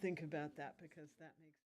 think about that because that makes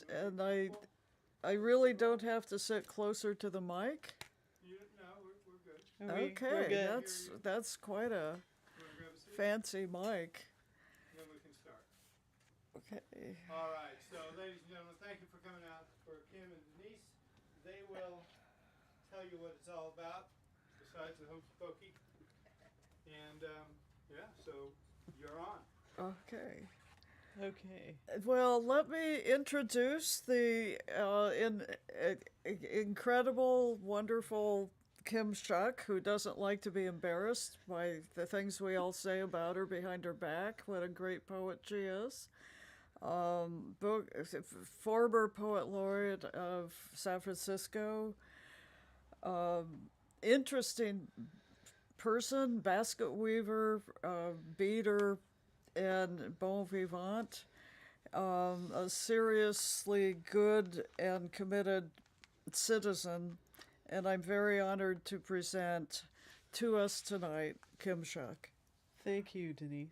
and I really don't have to sit closer to the mic. No, we're good. Okay, we're good. that's quite a fancy mic. Then we can start. Okay. All right. So, ladies and gentlemen, thank you for coming out for Kim and Denise. They will tell you what it's all about, besides the hokey pokey. And yeah, so you're on. Okay. Okay. Well, let me introduce the incredible, wonderful Kim Shuck, who doesn't like to be embarrassed by the things we all say about her behind her back. What a great poet she is. Former poet laureate of San Francisco. Interesting person, basket weaver, beater, and bon vivant. A seriously good and committed citizen, and I'm very honored to present to us tonight Kim Shuck. Thank you, Denise.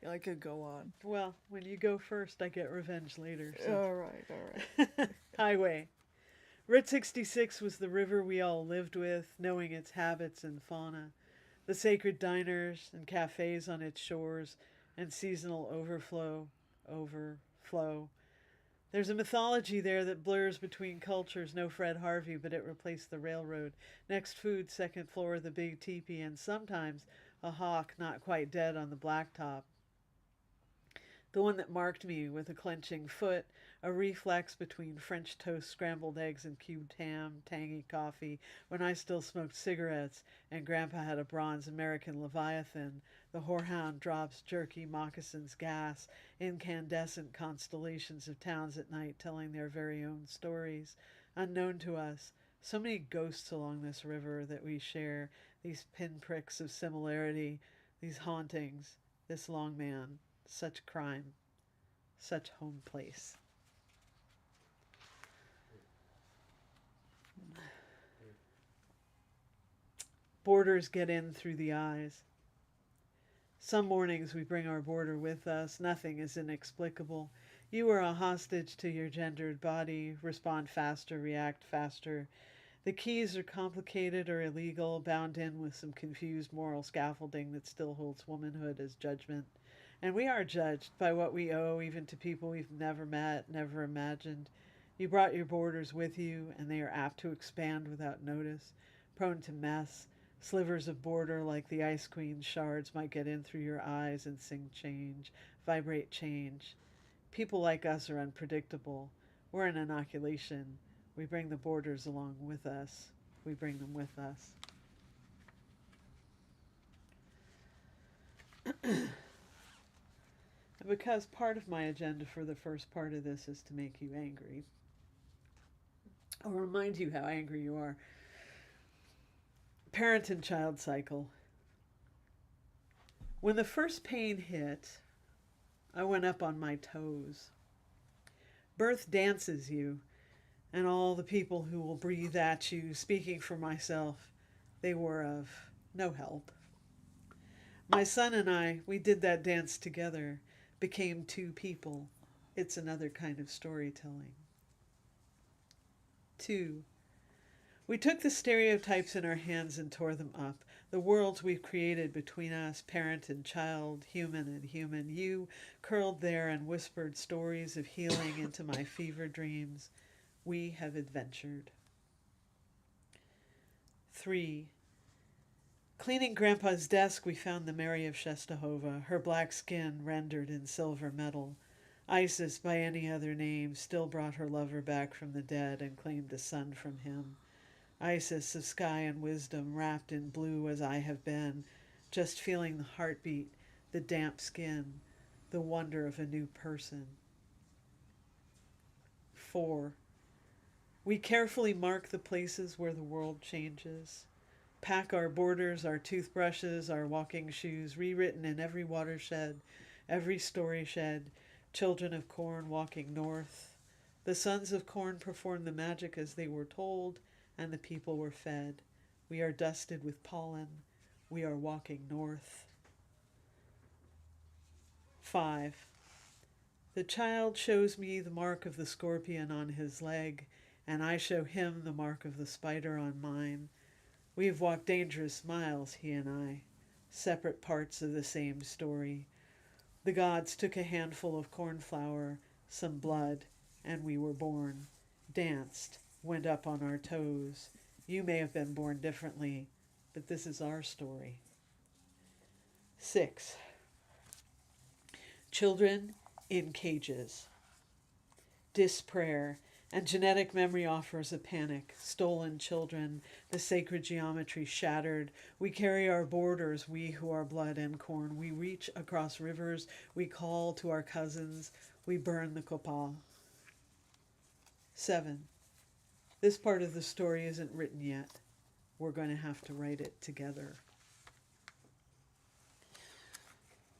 I could go on. Well, when you go first, I get revenge later. So. All right. Highway. Route 66 was the river we all lived with, knowing its habits and fauna, the sacred diners and cafes on its shores, and seasonal overflow. There's a mythology there that blurs between cultures. No Fred Harvey, but it replaced the railroad. Next food, second floor, the big teepee, and sometimes a hawk not quite dead on the blacktop. The one that marked me with a clenching foot, a reflex between French toast, scrambled eggs, and cubed ham, tangy coffee, when I still smoked cigarettes, and Grandpa had a bronze American Leviathan. The whorehound drops jerky moccasins gas, incandescent constellations of towns at night telling their very own stories, unknown to us. So many ghosts along this river that we share, these pinpricks of similarity, these hauntings, this long man, such crime, such home place. Borders get in through the eyes. Some mornings we bring our border with us. Nothing is inexplicable. You are a hostage to your gendered body. Respond faster, react faster. The keys are complicated or illegal, bound in with some confused moral scaffolding that still holds womanhood as judgment. And we are judged by what we owe, even to people we've never met, never imagined. You brought your borders with you, and they are apt to expand without notice, prone to mess. Slivers of border like the ice queen shards might get in through your eyes and sing change, vibrate change. People like us are unpredictable. We're an inoculation. We bring the borders along with us. We bring them with us. Because part of my agenda for the first part of this is to make you angry, or remind you how angry you are. Parent and child cycle. When the first pain hit, I went up on my toes. Birth dances you, and all the people who will breathe at you, speaking for myself, they were of no help. My son and I, we did that dance together, became two people. It's another kind of storytelling. 2. We took the stereotypes in our hands and tore them up. The worlds we've created between us, parent and child, human and human. You curled there and whispered stories of healing into my fever dreams. We have adventured. 3. Cleaning Grandpa's desk, we found the Mary of Czestochowa, her black skin rendered in silver metal. Isis, by any other name, still brought her lover back from the dead and claimed a son from him. Isis of sky and wisdom, wrapped in blue as I have been, just feeling the heartbeat, the damp skin, the wonder of a new person. 4. We carefully mark the places where the world changes. Pack our borders, our toothbrushes, our walking shoes, rewritten in every watershed, every story shed. Children of corn walking north. The sons of corn performed the magic as they were told, and the people were fed. We are dusted with pollen. We are walking north. 5. The child shows me the mark of the scorpion on his leg, and I show him the mark of the spider on mine. We've walked dangerous miles, he and I, separate parts of the same story. The gods took a handful of cornflour, some blood, and we were born, danced, went up on our toes. You may have been born differently, but this is our story. 6. Children in cages. Disprayer and genetic memory offers a panic. Stolen children, the sacred geometry shattered. We carry our borders, we who are blood and corn. We reach across rivers, we call to our cousins, we burn the copal. 7. This part of the story isn't written yet. We're going to have to write it together.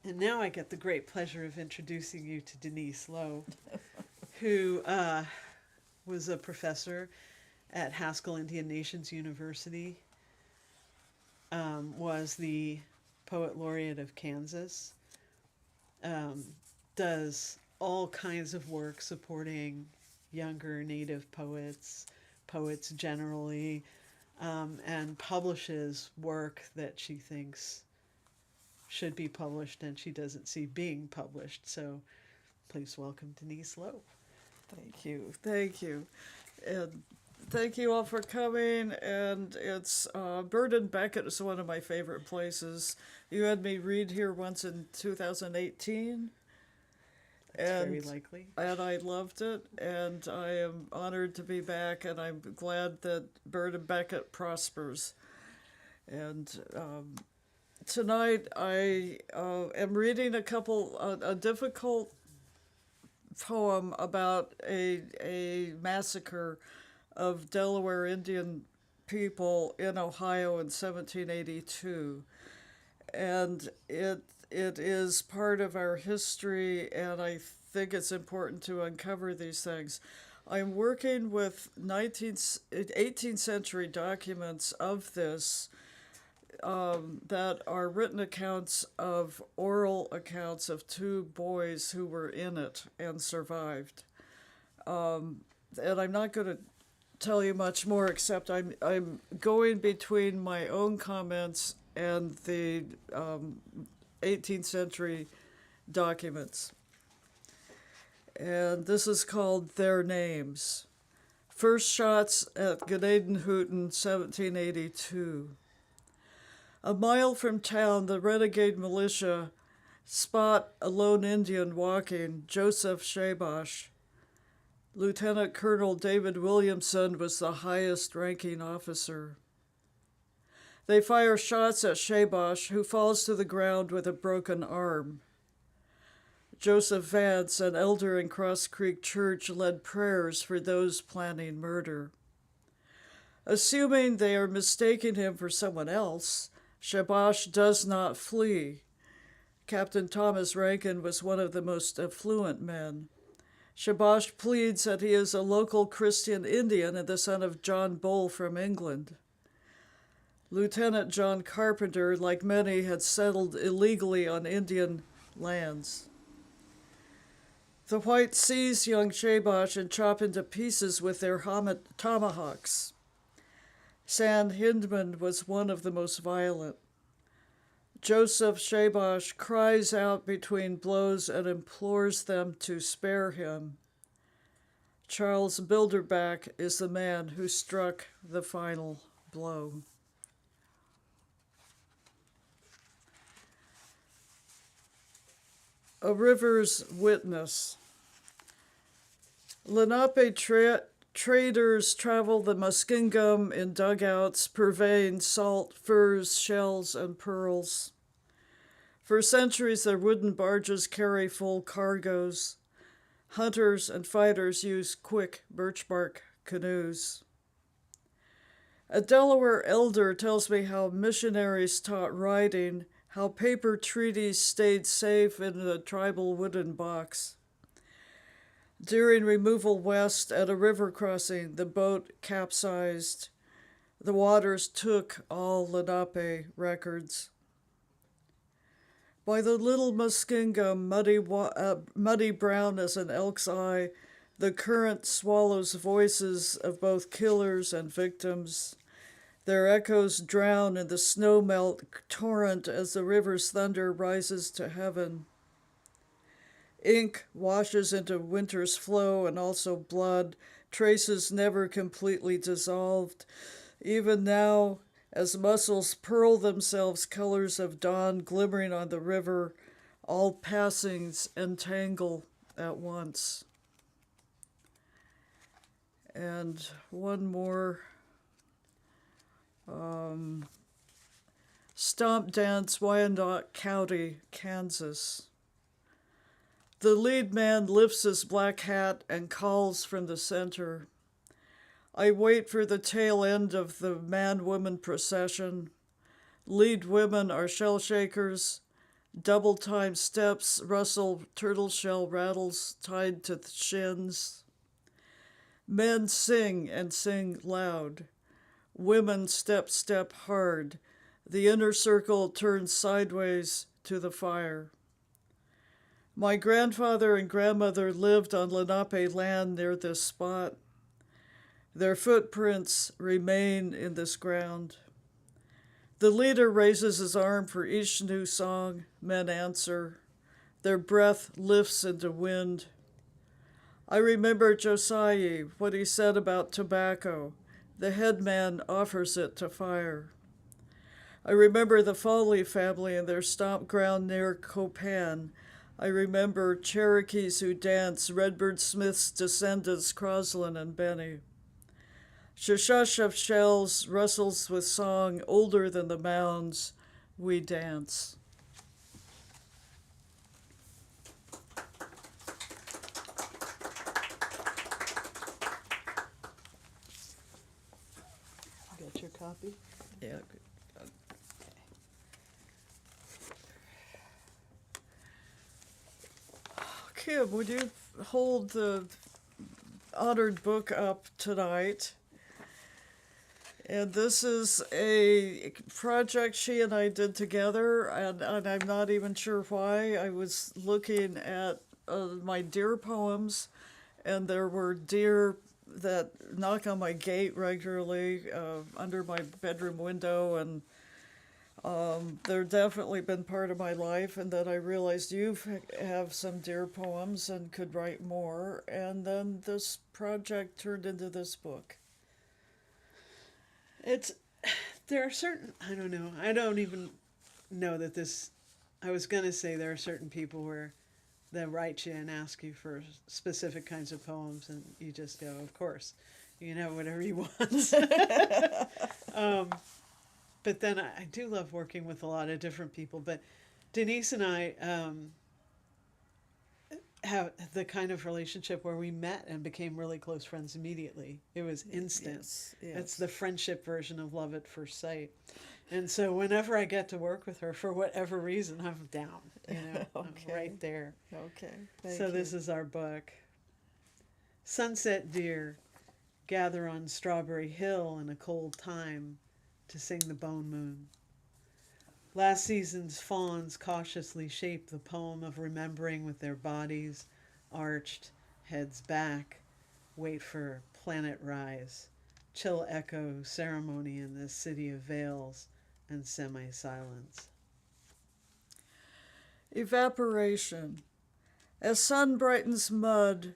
And now I get the great pleasure of introducing you to Denise Low, who was a professor at Haskell Indian Nations University, was the Poet Laureate of Kansas, does all kinds of work supporting younger Native poets, poets generally, and publishes work that she thinks should be published and she doesn't see being published. So please welcome Denise Low. Thank you. Thank you. And thank you all for coming. And it's BART and Beckett is one of my favorite places. You had me read here once in 2018. That's and, very likely. And I loved it. And I am honored to be back. And I'm glad that BART and Beckett prospers. And tonight I am reading a difficult poem about a massacre of Delaware Indian people in Ohio in 1782. And it is part of our history, and I think it's important to uncover these things. I'm working with 18th century documents of this that are written accounts of oral accounts of two boys who were in it and survived. And I'm not going to tell you much more, except I'm going between my own comments and the 18th century documents. And this is called Their Names. First shots at Gnadenhutten, 1782. A mile from town, the renegade militia spot a lone Indian walking, Joseph Shabash. Lieutenant Colonel David Williamson was the highest-ranking officer. They fire shots at Shabash, who falls to the ground with a broken arm. Joseph Vance, an elder in Cross Creek Church, led prayers for those planning murder. Assuming they are mistaking him for someone else, Shabash does not flee. Captain Thomas Rankin was one of the most affluent men. Shabash pleads that he is a local Christian Indian and the son of John Bull from England. Lieutenant John Carpenter, like many, had settled illegally on Indian lands. The whites seize young Shabash and chop into pieces with their tomahawks. San Hindman was one of the most violent. Joseph Shabash cries out between blows and implores them to spare him. Charles Bilderback is the man who struck the final blow. A River's Witness. Lenape traders travel the Muskingum in dugouts, purveying salt, furs, shells, and pearls. For centuries, their wooden barges carry full cargoes. Hunters and fighters use quick birch bark canoes. A Delaware elder tells me how missionaries taught writing, how paper treaties stayed safe in a tribal wooden box. During removal west at a river crossing, the boat capsized. The waters took all Lenape records. By the little Muskingum, muddy brown as an elk's eye, the current swallows voices of both killers and victims. Their echoes drown in the snowmelt torrent as the river's thunder rises to heaven. Ink washes into winter's flow and also blood, traces never completely dissolved. Even now, as muscles pearl themselves, colors of dawn glimmering on the river, all passings entangle at once. And one more. Stomp Dance, Wyandotte County, Kansas. The lead man lifts his black hat and calls from the center. I wait for the tail end of the man-woman procession. Lead women are shell shakers. Double-time steps rustle turtle shell rattles tied to the shins. Men sing and sing loud. Women step hard. The inner circle turns sideways to the fire. My grandfather and grandmother lived on Lenape land near this spot. Their footprints remain in this ground. The leader raises his arm for each new song. Men answer. Their breath lifts into wind. I remember Josiah, what he said about tobacco. The headman offers it to fire. I remember the Foley family and their stomp ground near Copan. I remember Cherokees who dance, Redbird Smith's descendants, Croslin and Benny. Shush of shells rustles with song older than the mounds. We dance. Got your copy? Yeah. Kim, would you hold the honored book up tonight? And this is a project she and I did together, and I'm not even sure why. I was looking at my deer poems, and there were deer that knock on my gate regularly under my bedroom window, and they've definitely been part of my life, and then I realized you have some deer poems and could write more, and then this project turned into this book. There are certain, I don't know, I don't even know that this, I was going to say there are certain people where they'll write you and ask you for specific kinds of poems, and you just go, of course, you can have whatever you want. But then I do love working with a lot of different people. But Denise and I have the kind of relationship where we met and became really close friends immediately. It was instant. Yes. It's the friendship version of love at first sight. And so whenever I get to work with her, for whatever reason, I'm down. Okay. I'm right there. Okay. So this is our book. Sunset deer gather on Strawberry Hill in a cold time to sing the bone moon. Last season's fawns cautiously shape the poem of remembering with their bodies arched, heads back, wait for planet rise, chill echo ceremony in this city of veils and semi-silence. Evaporation. As sun brightens mud,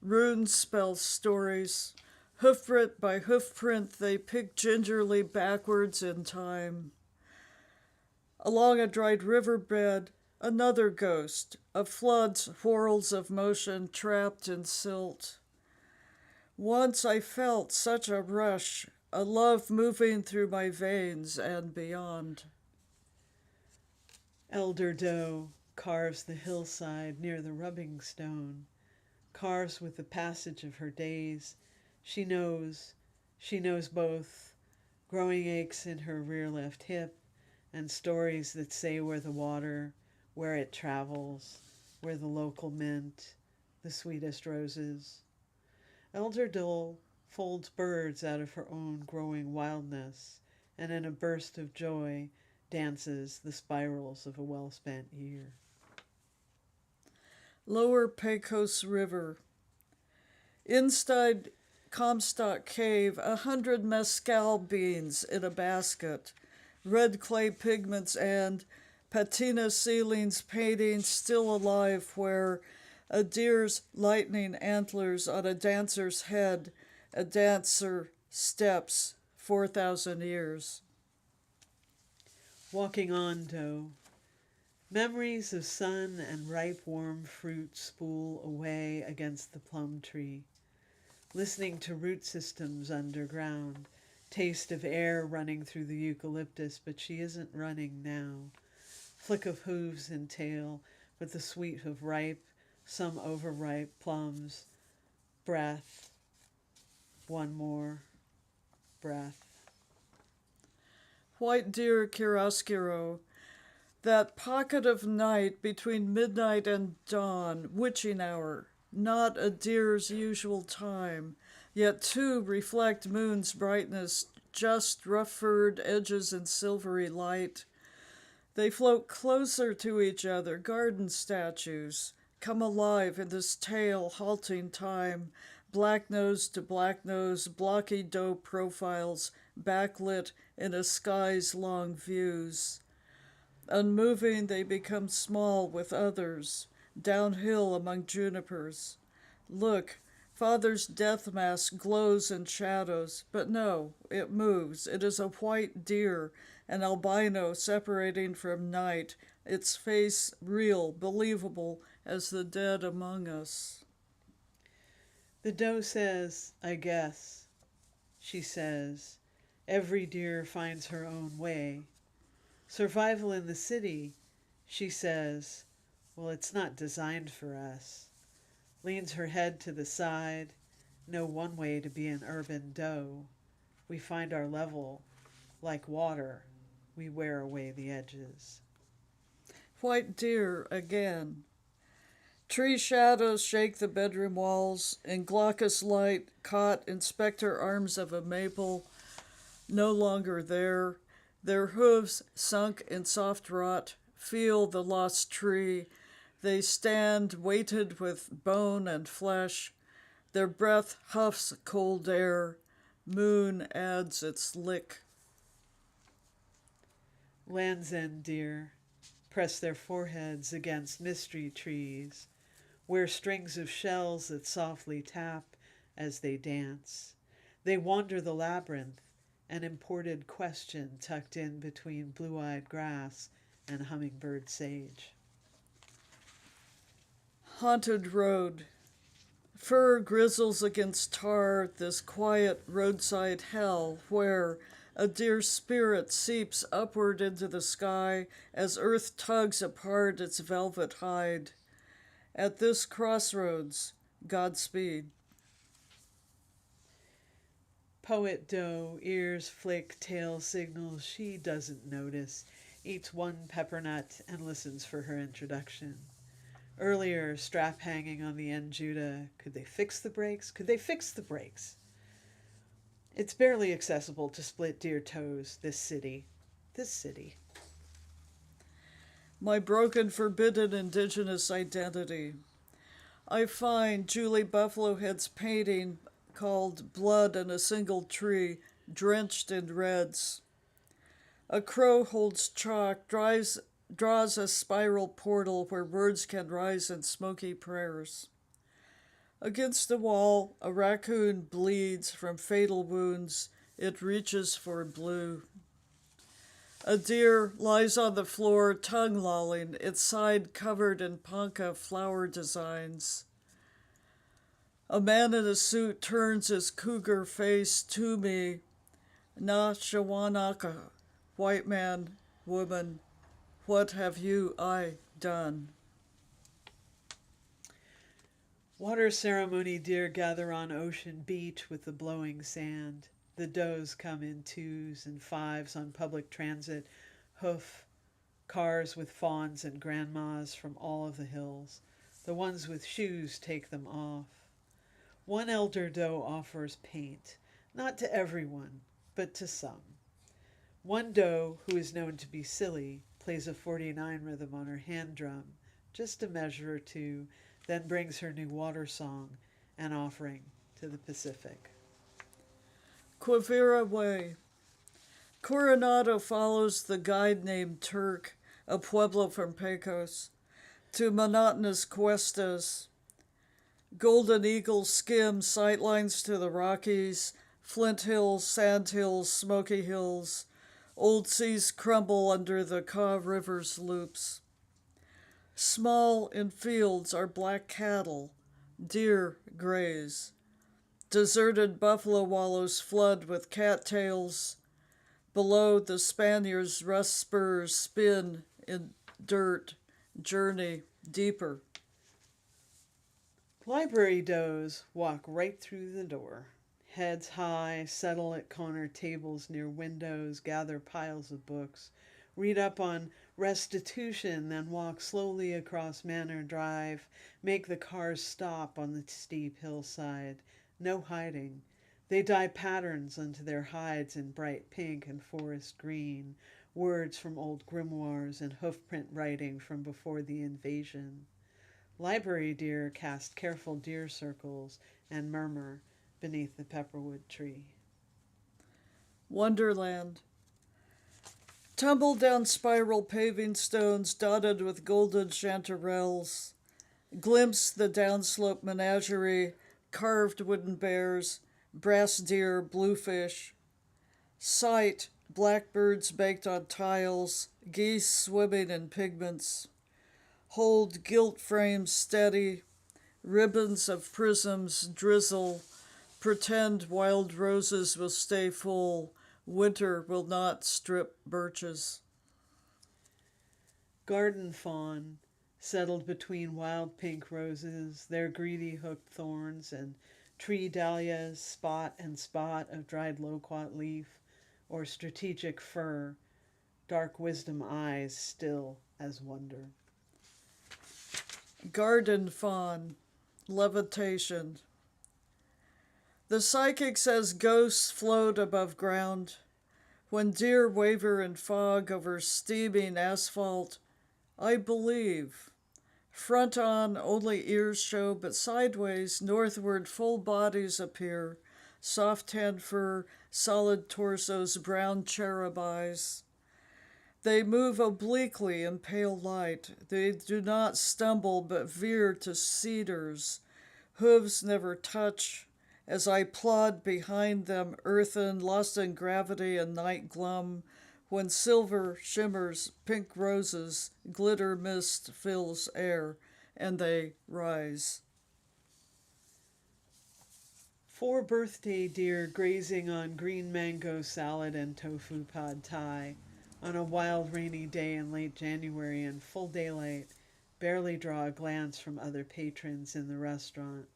runes spell stories. Hoofprint by hoofprint, they pick gingerly backwards in time. Along a dried riverbed, another ghost, a flood's whorls of motion trapped in silt. Once I felt such a rush, a love moving through my veins and beyond. Elder doe carves the hillside near the rubbing stone, carves with the passage of her days. She knows both growing aches in her rear left hip and stories that say where the water, where it travels, where the local mint, the sweetest roses. Elder Dole folds birds out of her own growing wildness, and in a burst of joy dances the spirals of a well-spent year. Lower Pecos River. Inside Comstock Cave, 100 mescal beans in a basket, red clay pigments and patina ceilings painting still alive where a deer's lightning antlers on a dancer's head, a dancer steps 4,000 years. Walking on, doe. Memories of sun and ripe warm fruit spool away against the plum tree. Listening to root systems underground, taste of air running through the eucalyptus, but she isn't running now. Flick of hooves and tail, with the sweet of ripe, some overripe plums. Breath. One more. Breath. White deer chiaroscuro, that pocket of night between midnight and dawn, witching hour, not a deer's usual time, yet two reflect moon's brightness, just rough-furred edges and silvery light. They float closer to each other, garden statues, come alive in this tale halting time, black nose to black nose, blocky doe profiles, backlit in a sky's long views. Unmoving, they become small with others, downhill among junipers. Look, Father's death mask glows in shadows, but no, it moves. It is a white deer, an albino separating from night, its face real, believable as the dead among us. The doe says, I guess. She says, every deer finds her own way. Survival in the city, she says, well, it's not designed for us. Leans her head to the side, no one way to be an urban doe. We find our level, like water, we wear away the edges. White deer again. Tree shadows shake the bedroom walls. In glaucous light, caught in spectre arms of a maple, no longer there. Their hooves sunk in soft rot, feel the lost tree. They stand weighted with bone and flesh. Their breath huffs cold air. Moon adds its lick. Land's End deer press their foreheads against mystery trees, wear strings of shells that softly tap as they dance. They wander the labyrinth, an imported question tucked in between blue-eyed grass and hummingbird sage. Haunted road. Fur grizzles against tar, this quiet roadside hell where a deer spirit seeps upward into the sky as earth tugs apart its velvet hide. At this crossroads, Godspeed. Poet doe, ears flick, tail signals she doesn't notice, eats one pepper nut and listens for her introduction. Earlier, strap hanging on the end Judah. Could they fix the brakes? Could they fix the brakes? It's barely accessible to split deer toes, this city. This city. My broken, forbidden indigenous identity. I find Julie Buffalohead's painting called Blood in a Single Tree, drenched in reds. A crow holds chalk, draws a spiral portal where words can rise in smoky prayers. Against the wall, a raccoon bleeds from fatal wounds. It reaches for blue. A deer lies on the floor, tongue lolling, its side covered in panca flower designs. A man in a suit turns his cougar face to me. Na Shawanaka, white man, woman, what have you, I, done? Water ceremony deer gather on ocean beach with the blowing sand. The does come in 2s and 5s on public transit, hoof, cars with fawns and grandmas from all of the hills. The ones with shoes take them off. One elder doe offers paint, not to everyone, but to some. One doe, who is known to be silly, plays a 49 rhythm on her hand drum, just a measure or two, then brings her new water song, an offering to the Pacific. Quivira Way. Coronado follows the guide named Turk, a pueblo from Pecos, to monotonous cuestas. Golden Eagles skim sightlines to the Rockies, Flint Hills, Sand Hills, Smoky Hills. Old seas crumble under the Kaw River's loops. Small in fields are black cattle, deer graze. Deserted buffalo wallows flood with cattails. Below, the Spaniards' rust spurs spin in dirt, journey deeper. Library does walk right through the door. Heads high, settle at corner tables near windows, gather piles of books, read up on restitution, then walk slowly across Manor Drive, make the cars stop on the steep hillside. No hiding. They dye patterns onto their hides in bright pink and forest green, words from old grimoires and hoofprint writing from before the invasion. Library deer cast careful deer circles and murmur beneath the pepperwood tree. Wonderland. Tumble down spiral paving stones dotted with golden chanterelles. Glimpse the downslope menagerie, carved wooden bears, brass deer, bluefish. Sight, blackbirds baked on tiles, geese swimming in pigments. Hold gilt frames steady, ribbons of prisms drizzle. Pretend wild roses will stay full, winter will not strip birches. Garden fawn, settled between wild pink roses, their greedy hooked thorns, and tree dahlias, spot and spot of dried loquat leaf, or strategic fir, dark wisdom eyes still as wonder. Garden fawn, levitation. The psychic says ghosts float above ground. When deer waver in fog over steaming asphalt, I believe. Front on, only ears show, but sideways, northward, full bodies appear. Soft tan fur, solid torsos, brown cherub eyes. They move obliquely in pale light. They do not stumble, but veer to cedars. Hooves never touch. As I plod behind them, earthen, lost in gravity and night glum, when silver shimmers, pink roses, glitter mist fills air, and they rise. 4 birthday deer grazing on green mango salad and tofu pad thai on a wild rainy day in late January in full daylight, barely draw a glance from other patrons in the restaurant.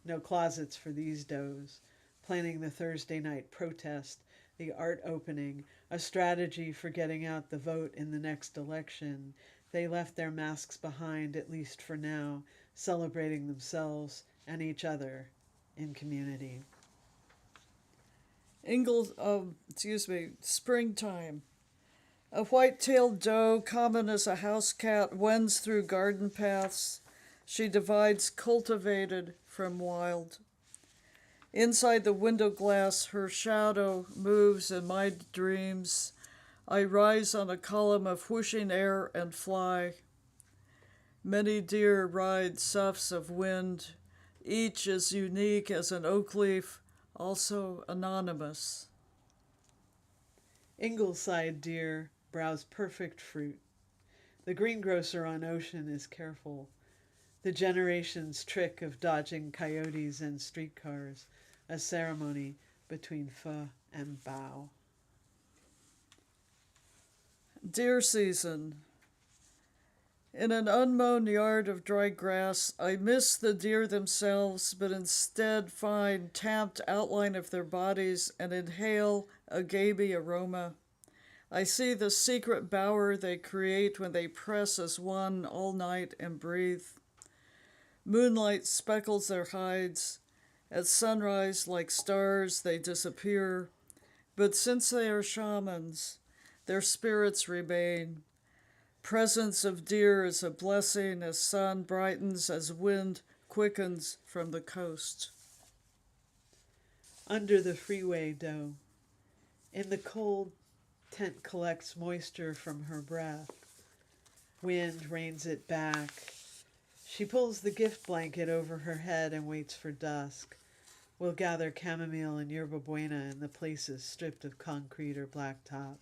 No closets for these does, planning the Thursday night protest, the art opening, a strategy for getting out the vote in the next election. They left their masks behind, at least for now, celebrating themselves and each other in community. Springtime. A white-tailed doe, common as a house cat, wends through garden paths. She divides cultivated from wild. Inside the window glass, her shadow moves in my dreams. I rise on a column of whooshing air and fly. Many deer ride soughs of wind, each as unique as an oak leaf, also anonymous. Ingleside deer browse perfect fruit. The greengrocer on Ocean is careful. The generation's trick of dodging coyotes and streetcars, a ceremony between pho and bao. Deer season. In an unmown yard of dry grass, I miss the deer themselves, but instead find tamped outline of their bodies and inhale a gamey aroma. I see the secret bower they create when they press as one all night and breathe. Moonlight speckles their hides. At sunrise, like stars, they disappear, But since they are shamans, their spirits remain. Presence of deer is a blessing as sun brightens, as wind quickens from the coast. Under the freeway doe, in the cold, tent collects moisture from her breath. Wind rains it back. She pulls the gift blanket over her head and waits for dusk. We'll gather chamomile and yerba buena in the places stripped of concrete or blacktop.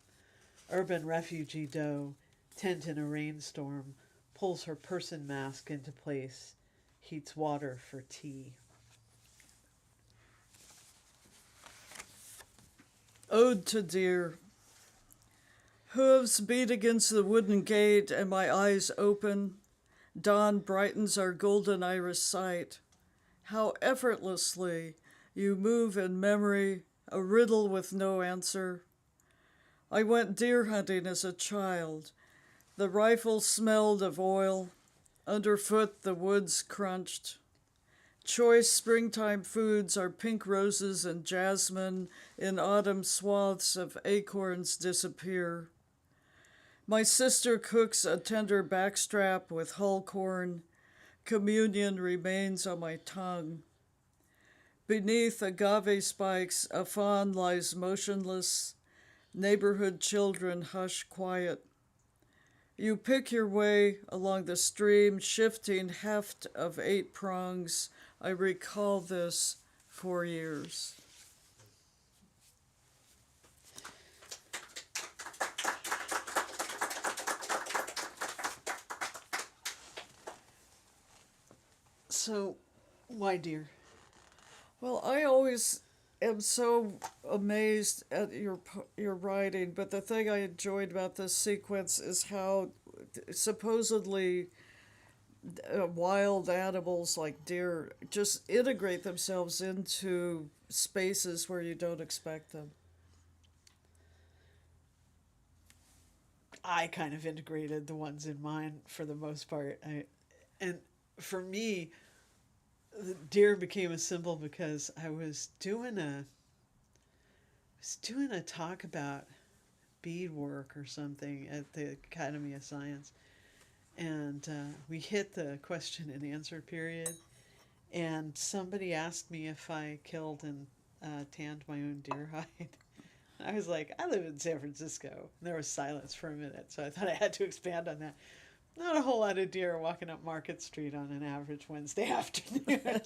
Urban refugee doe, tent in a rainstorm, pulls her person mask into place, heats water for tea. Ode to Deer. Hooves beat against the wooden gate and my eyes open. Dawn brightens our golden iris sight. How effortlessly you move in memory, a riddle with no answer. I went deer hunting as a child. The rifle smelled of oil. Underfoot the woods crunched. Choice springtime foods are pink roses and jasmine. In autumn swaths of acorns disappear. My sister cooks a tender backstrap with hull corn. Communion remains on my tongue. Beneath agave spikes, a fawn lies motionless. Neighborhood children hush quiet. You pick your way along the stream, shifting heft of 8 prongs. I recall this for years. So, why deer? Well, I always am so amazed at your writing, but the thing I enjoyed about this sequence is how supposedly wild animals like deer just integrate themselves into spaces where you don't expect them. I kind of integrated the ones in mine for the most part. And for me, the deer became a symbol because I was doing a talk about beadwork or something at the Academy of Science, and we hit the question and answer period, and somebody asked me if I killed and tanned my own deer hide. I was like, I live in San Francisco. And there was silence for a minute, so I thought I had to expand on that. Not a whole lot of deer walking up Market Street on an average Wednesday afternoon.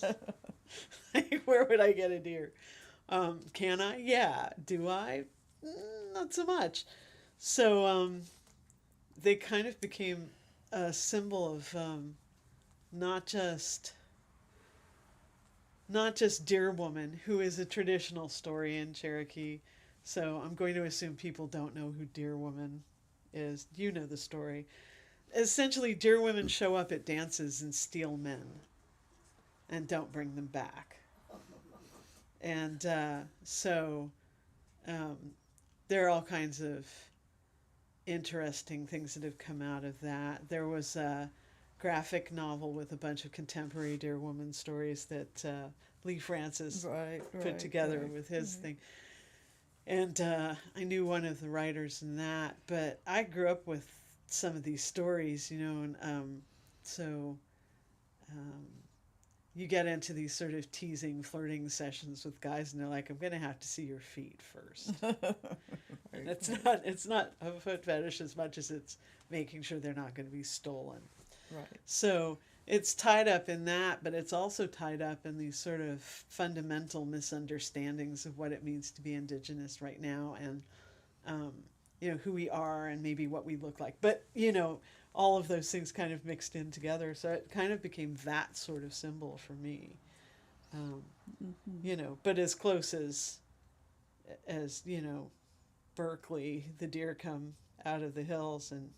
Like, where would I get a deer? Can I? Yeah. Do I? Not so much. So they kind of became a symbol of not just Deer Woman, who is a traditional story in Cherokee. So I'm going to assume people don't know who Deer Woman is. You know the story. Essentially, deer women show up at dances and steal men and don't bring them back. And so there are all kinds of interesting things that have come out of that. There was a graphic novel with a bunch of contemporary deer woman stories that Lee Francis put together with his thing. And I knew one of the writers in that, but I grew up with some of these stories, you know, and so you get into these sort of teasing, flirting sessions with guys, and they're like, "I'm going to have to see your feet first." And it's not a foot fetish as much as it's making sure they're not going to be stolen. Right. So it's tied up in that, but it's also tied up in these sort of fundamental misunderstandings of what it means to be Indigenous right now, and you know, who we are and maybe what we look like. But, you know, all of those things kind of mixed in together. So it kind of became that sort of symbol for me. You know, but as close as, you know, Berkeley, the deer come out of the hills and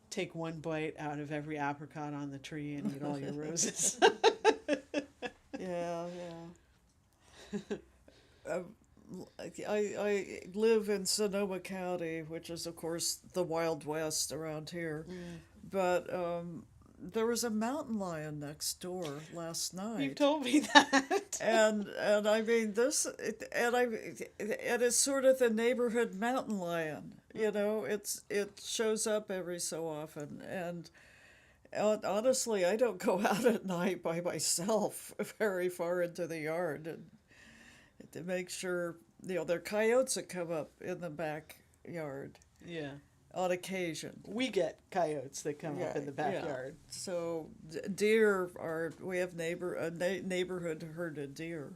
take one bite out of every apricot on the tree and eat all your roses. Yeah. I live in Sonoma County, which is, of course, the Wild West around here. But there was a mountain lion next door last night. You told me that. And I mean and it's sort of the neighborhood mountain lion, you know. It shows up every so often, and honestly, I don't go out at night by myself very far into the yard and to make sure, you know, there are coyotes that come up in the backyard Yeah. on occasion. We get coyotes that come up in the Yeah. backyard. So deer are, we have neighborhood herded deer.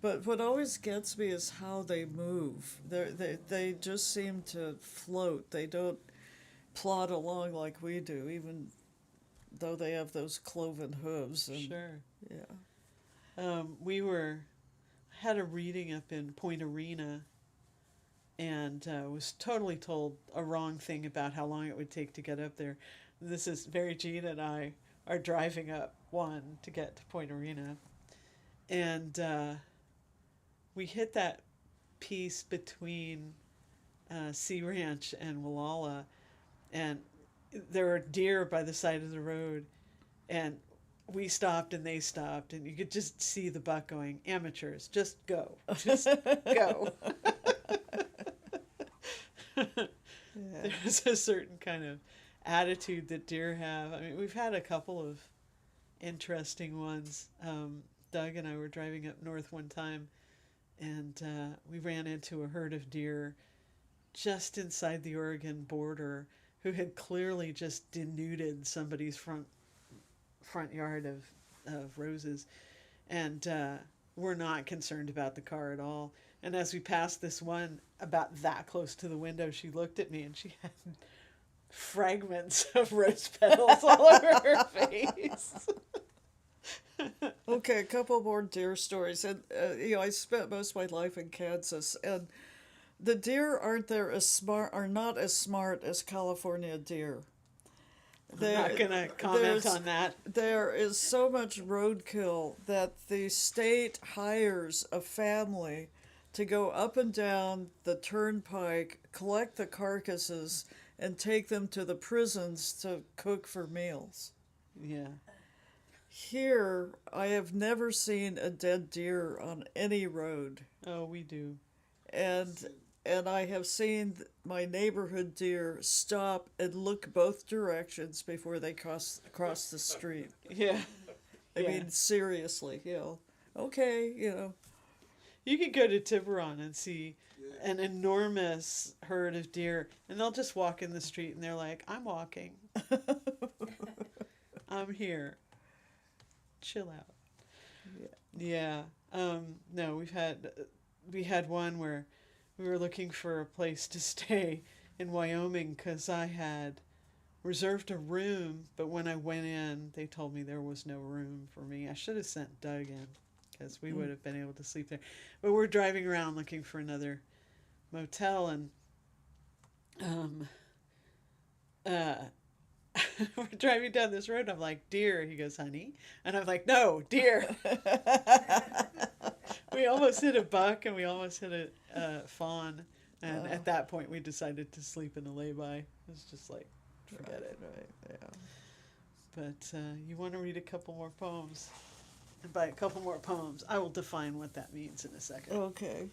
But what always gets me is how they move. They just seem to float. They don't plod along like we do, even though they have those cloven hooves. And, Sure. Yeah. Had a reading up in Point Arena, and was totally told a wrong thing about how long it would take to get up there. This is Mary Jean and I are driving up one to get to Point Arena, and we hit that piece between Sea Ranch and Wallala, and there were deer by the side of the road, and we stopped and they stopped, and you could just see the buck going, amateurs, just go. Just go. Yeah. There's a certain kind of attitude that deer have. I mean, we've had a couple of interesting ones. Doug and I were driving up north one time, and we ran into a herd of deer just inside the Oregon border who had clearly just denuded somebody's front yard of roses, and we're not concerned about the car at all. And as we passed this one about that close to the window, she looked at me and she had fragments of rose petals all over her face. Okay, a couple more deer stories. And you know, I spent most of my life in Kansas, and the deer are not as smart as California deer. I'm not going to comment on that. There is so much roadkill that the state hires a family to go up and down the turnpike, collect the carcasses, and take them to the prisons to cook for meals. Yeah. Here, I have never seen a dead deer on any road. Oh, we do. And I have seen my neighborhood deer stop and look both directions before they cross the street. Yeah. I mean, seriously, you know. Okay, you know. You could go to Tiburon and see an enormous herd of deer, and they'll just walk in the street and they're like, I'm walking. I'm here. Chill out. Yeah. No, we had one where we were looking for a place to stay in Wyoming because I had reserved a room, but when I went in, they told me there was no room for me. I should have sent Doug in because we would have been able to sleep there. But we're driving around looking for another motel, and we're driving down this road. I'm like, deer. He goes, honey. And I'm like, no, deer. We almost hit a buck and we almost hit a fawn. And at that point, we decided to sleep in a lay-by. It was just like, forget it. Right, yeah. But you want to read a couple more poems? And by a couple more poems, I will define what that means in a second. Okay.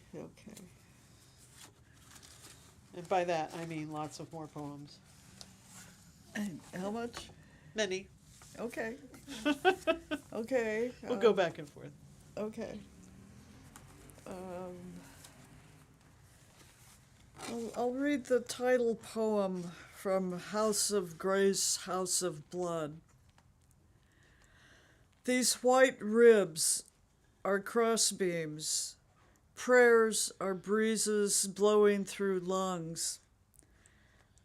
And by that, I mean lots of more poems. And how much? Many. Okay. Okay. We'll go back and forth. Okay. I'll read the title poem from House of Grace, House of Blood. These white ribs are crossbeams. Prayers are breezes blowing through lungs.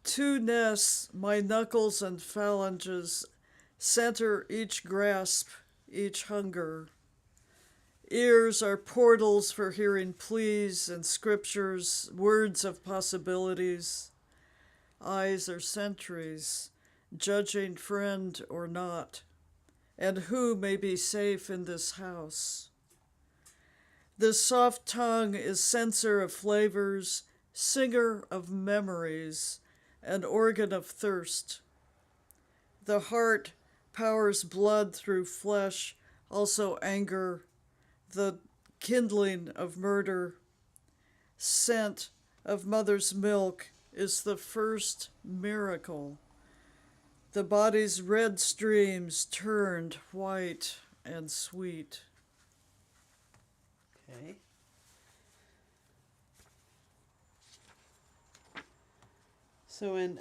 Two nests, my knuckles and phalanges, center each grasp, each hunger. Ears are portals for hearing pleas and scriptures, words of possibilities. Eyes are sentries, judging friend or not, and who may be safe in this house. This soft tongue is censor of flavors, singer of memories, an organ of thirst. The heart powers blood through flesh, also anger, the kindling of murder. Scent of mother's milk is the first miracle. The body's red streams turned white and sweet. Okay. So in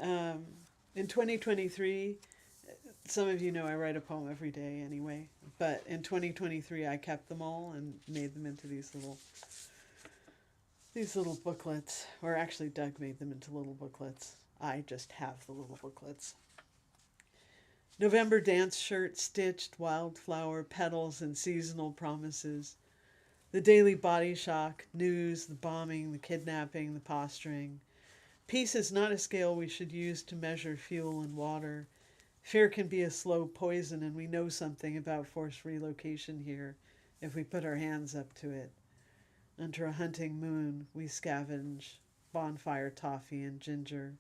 2023, some of you know I write a poem every day anyway, but in 2023 I kept them all and made them into these little booklets, or actually Doug made them into little booklets. I just have the little booklets. November dance shirt, stitched wildflower petals and seasonal promises. The daily body shock, news, the bombing, the kidnapping, the posturing. Peace is not a scale we should use to measure fuel and water. Fear can be a slow poison, and we know something about forced relocation here if we put our hands up to it. Under a hunting moon, we scavenge bonfire toffee and ginger,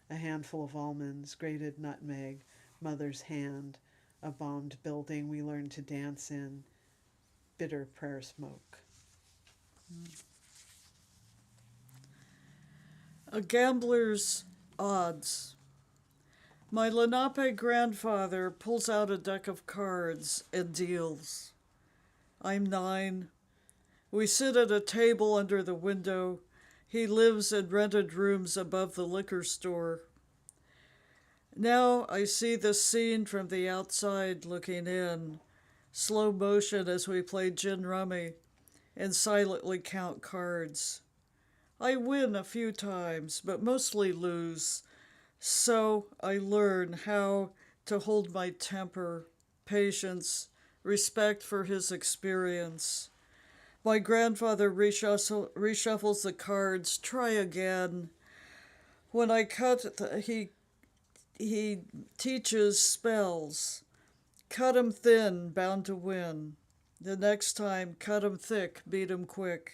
a handful of almonds, grated nutmeg, mother's hand, a bombed building we learn to dance in, bitter prayer smoke. A gambler's odds. My Lenape grandfather pulls out a deck of cards and deals. I'm 9. We sit at a table under the window. He lives in rented rooms above the liquor store. Now I see the scene from the outside looking in, slow motion as we play gin rummy and silently count cards. I win a few times, but mostly lose. So I learn how to hold my temper, patience, respect for his experience. My grandfather reshuffles the cards. Try again. When I cut, he teaches spells. Cut 'em thin, bound to win. The next time, cut 'em thick, beat 'em quick.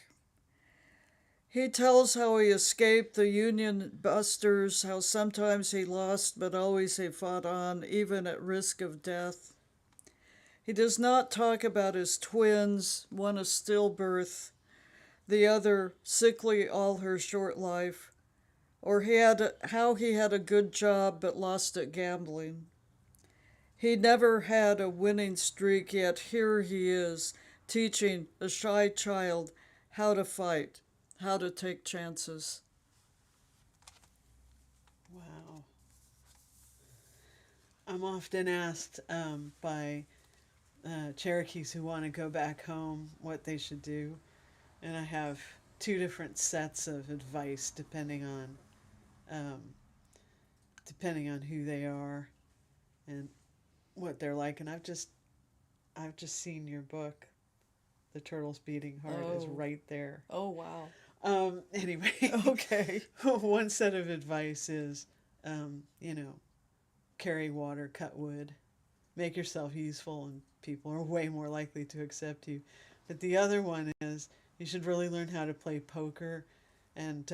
He tells how he escaped the Union busters, how sometimes he lost, but always he fought on, even at risk of death. He does not talk about his twins, one a stillbirth, the other sickly all her short life, or how he had a good job but lost at gambling. He never had a winning streak, yet here he is, teaching a shy child how to fight, how to take chances. Wow. I'm often asked by Cherokees who want to go back home what they should do, and I have 2 different sets of advice depending on who they are and what they're like. And I've just seen your book, The Turtle's Beating Heart, is right there. Oh, wow. Anyway. Okay. One set of advice is, carry water, cut wood, make yourself useful, and people are way more likely to accept you. But the other one is, you should really learn how to play poker and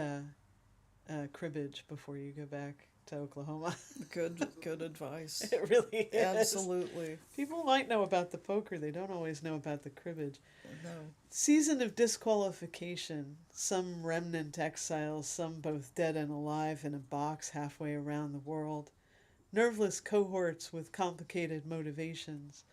cribbage before you go back to Oklahoma. Good advice. It really is. Absolutely. People might know about the poker. They don't always know about the cribbage. No. Season of disqualification. Some remnant exiles, some both dead and alive in a box halfway around the world. Nerveless cohorts with complicated motivations.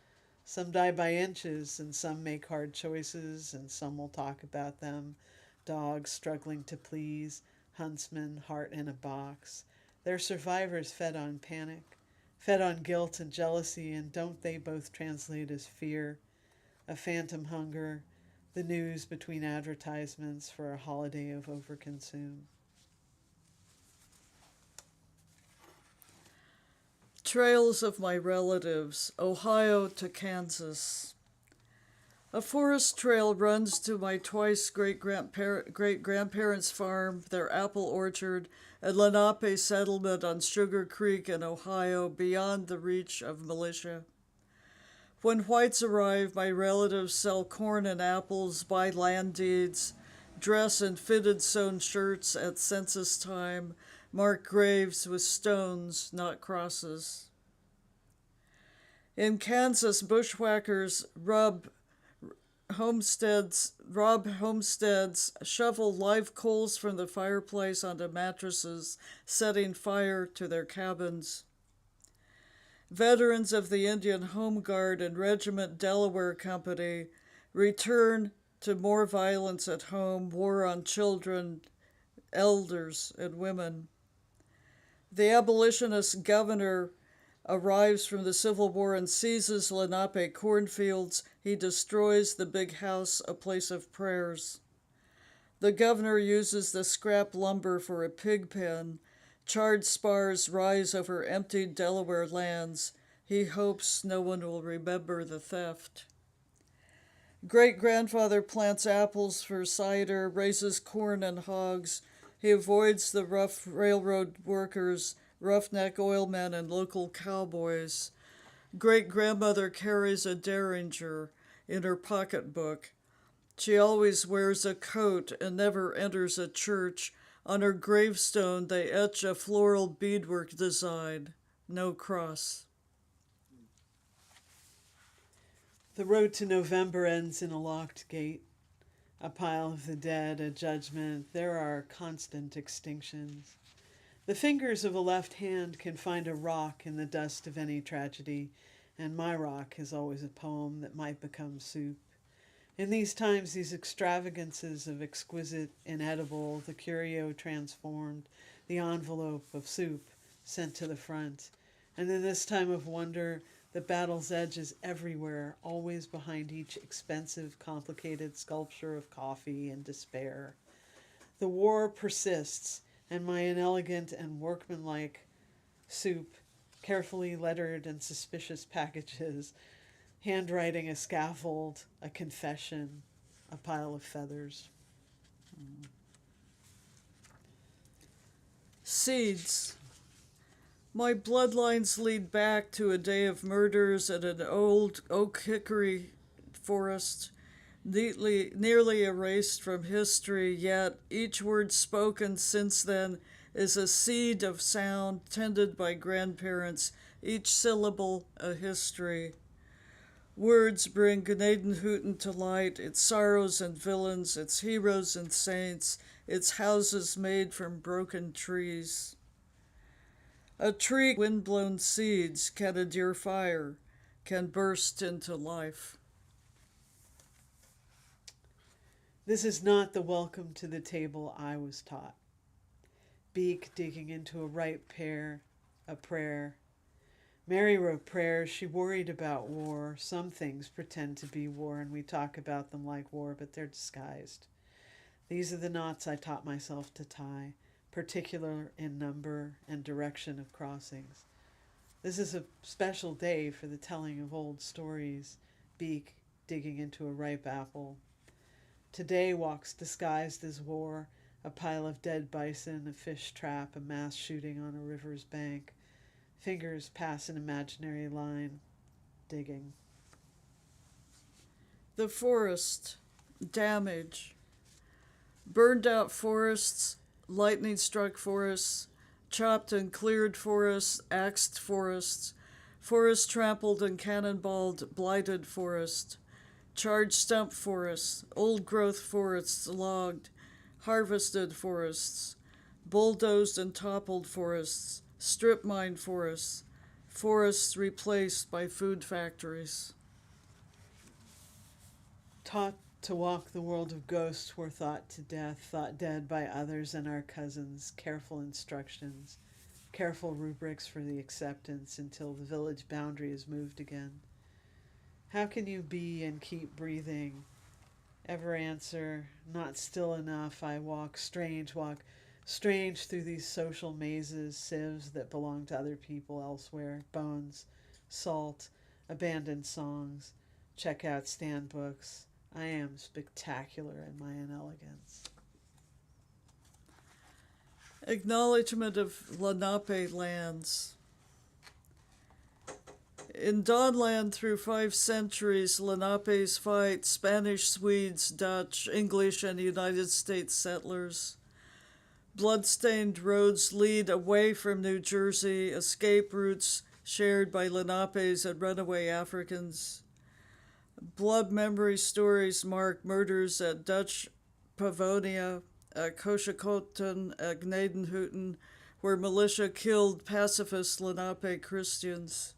Some die by inches, and some make hard choices, and some will talk about them. Dogs struggling to please, huntsmen, heart in a box. They're survivors fed on panic, fed on guilt and jealousy, and don't they both translate as fear? A phantom hunger, the news between advertisements for a holiday of overconsume. Trails of my relatives, Ohio to Kansas. A forest trail runs to my twice great-grandparents' farm, their apple orchard, and Lenape settlement on Sugar Creek in Ohio, beyond the reach of militia. When whites arrive, my relatives sell corn and apples, buy land deeds, dress in fitted sewn shirts at census time, mark graves with stones, not crosses. In Kansas, bushwhackers rob homesteads, shovel live coals from the fireplace onto mattresses, setting fire to their cabins. Veterans of the Indian Home Guard and Regiment Delaware Company return to more violence at home, war on children, elders, and women. The abolitionist governor arrives from the Civil War and seizes Lenape cornfields. He destroys the big house, a place of prayers. The governor uses the scrap lumber for a pig pen. Charred spars rise over emptied Delaware lands. He hopes no one will remember the theft. Great-grandfather plants apples for cider, raises corn and hogs. He avoids the rough railroad workers, roughneck oilmen, and local cowboys. Great-grandmother carries a derringer in her pocketbook. She always wears a coat and never enters a church. On her gravestone, they etch a floral beadwork design, no cross. The road to November ends in a locked gate. A pile of the dead, a judgment. There are constant extinctions. The fingers of a left hand can find a rock in the dust of any tragedy, and my rock is always a poem that might become soup. In these times, these extravagances of exquisite, inedible, the curio transformed, the envelope of soup sent to the front. And in this time of wonder, the battle's edge is everywhere, always behind each expensive, complicated sculpture of coffee and despair. The war persists, and my inelegant and workmanlike soup, carefully lettered and suspicious packages, handwriting a scaffold, a confession, a pile of feathers. Seeds. My bloodlines lead back to a day of murders at an old oak hickory forest, nearly erased from history, yet each word spoken since then is a seed of sound tended by grandparents, each syllable a history. Words bring Gnadenhutten to light, its sorrows and villains, its heroes and saints, its houses made from broken trees. A tree, wind-blown seeds, can endure fire, can burst into life. This is not the welcome to the table I was taught. Beak digging into a ripe pear, a prayer. Mary wrote prayers. She worried about war. Some things pretend to be war, and we talk about them like war, but they're disguised. These are the knots I taught myself to tie, particular in number and direction of crossings. This is a special day for the telling of old stories. Beak digging into a ripe apple. Today walks disguised as war, a pile of dead bison, a fish trap, a mass shooting on a river's bank. Fingers pass an imaginary line, digging. The forest, damage. Burned out forests, lightning-struck forests, chopped and cleared forests, axed forests, forest trampled and cannonballed, blighted forest, charred stump forests, old-growth forests logged, harvested forests, bulldozed and toppled forests, strip mine forests, forests replaced by food factories. Taught to walk the world of ghosts were thought to death, thought dead by others and our cousins, careful instructions, careful rubrics for the acceptance until the village boundary is moved again. How can you be and keep breathing? Ever answer, not still enough, I walk strange through these social mazes, sieves that belong to other people elsewhere, bones, salt, abandoned songs, checkout stand books. I am spectacular in my inelegance. Acknowledgement of Lenape lands. In Dawnland through 5 centuries, Lenapes fight Spanish, Swedes, Dutch, English, and United States settlers. Blood-stained roads lead away from New Jersey, escape routes shared by Lenapes and runaway Africans. Blood memory stories mark murders at Dutch Pavonia, at Koshakoten, at Gnadenhutten, where militia killed pacifist Lenape Christians.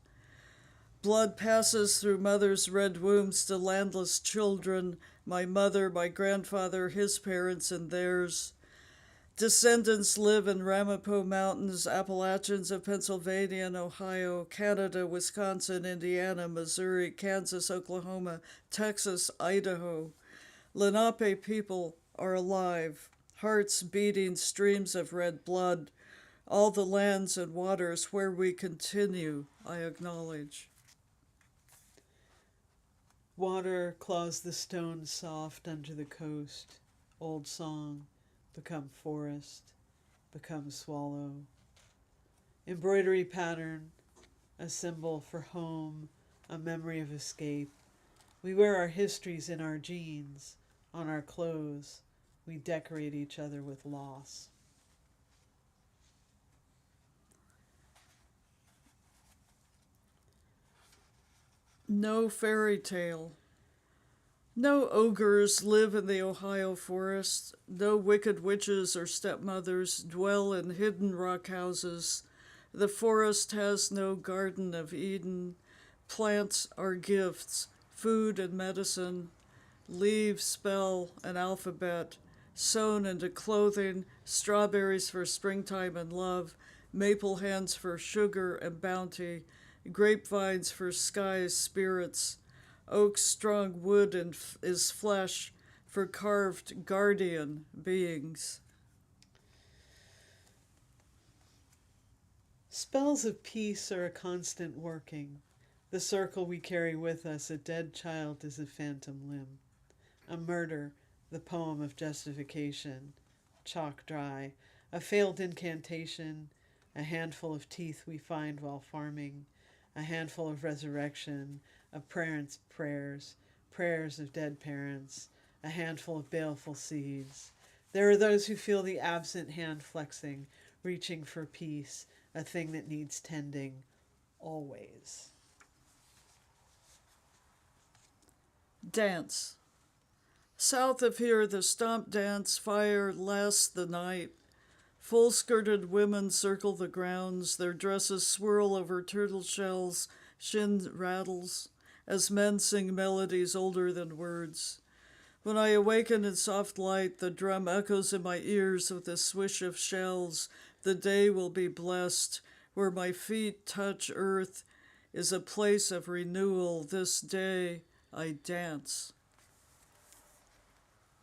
Blood passes through mothers' red wombs to landless children, my mother, my grandfather, his parents, and theirs. Descendants live in Ramapo Mountains, Appalachians of Pennsylvania and Ohio, Canada, Wisconsin, Indiana, Missouri, Kansas, Oklahoma, Texas, Idaho. Lenape people are alive, hearts beating streams of red blood. All the lands and waters where we continue, I acknowledge. Water claws the stones soft under the coast. Old song, become forest, become swallow. Embroidery pattern, a symbol for home, a memory of escape. We wear our histories in our jeans, on our clothes. We decorate each other with loss. No fairy tale. No ogres live in the Ohio forest. No wicked witches or stepmothers dwell in hidden rock houses. The forest has no Garden of Eden. Plants are gifts, food and medicine. Leaves spell an alphabet, sewn into clothing, strawberries for springtime and love, maple hands for sugar and bounty, grapevines for sky's spirits. Oak's strong wood is flesh for carved guardian beings. Spells of peace are a constant working. The circle we carry with us, a dead child is a phantom limb. A murder, the poem of justification. Chalk dry, a failed incantation, a handful of teeth we find while farming, a handful of resurrection, of parents' prayers, prayers of dead parents, a handful of baleful seeds. There are those who feel the absent hand flexing, reaching for peace, a thing that needs tending, always. Dance. South of here, the stomp dance fire lasts the night. Full-skirted women circle the grounds, their dresses swirl over turtle shells, shin rattles, as men sing melodies older than words. When I awaken in soft light, the drum echoes in my ears with the swish of shells. The day will be blessed. Where my feet touch earth is a place of renewal. This day I dance.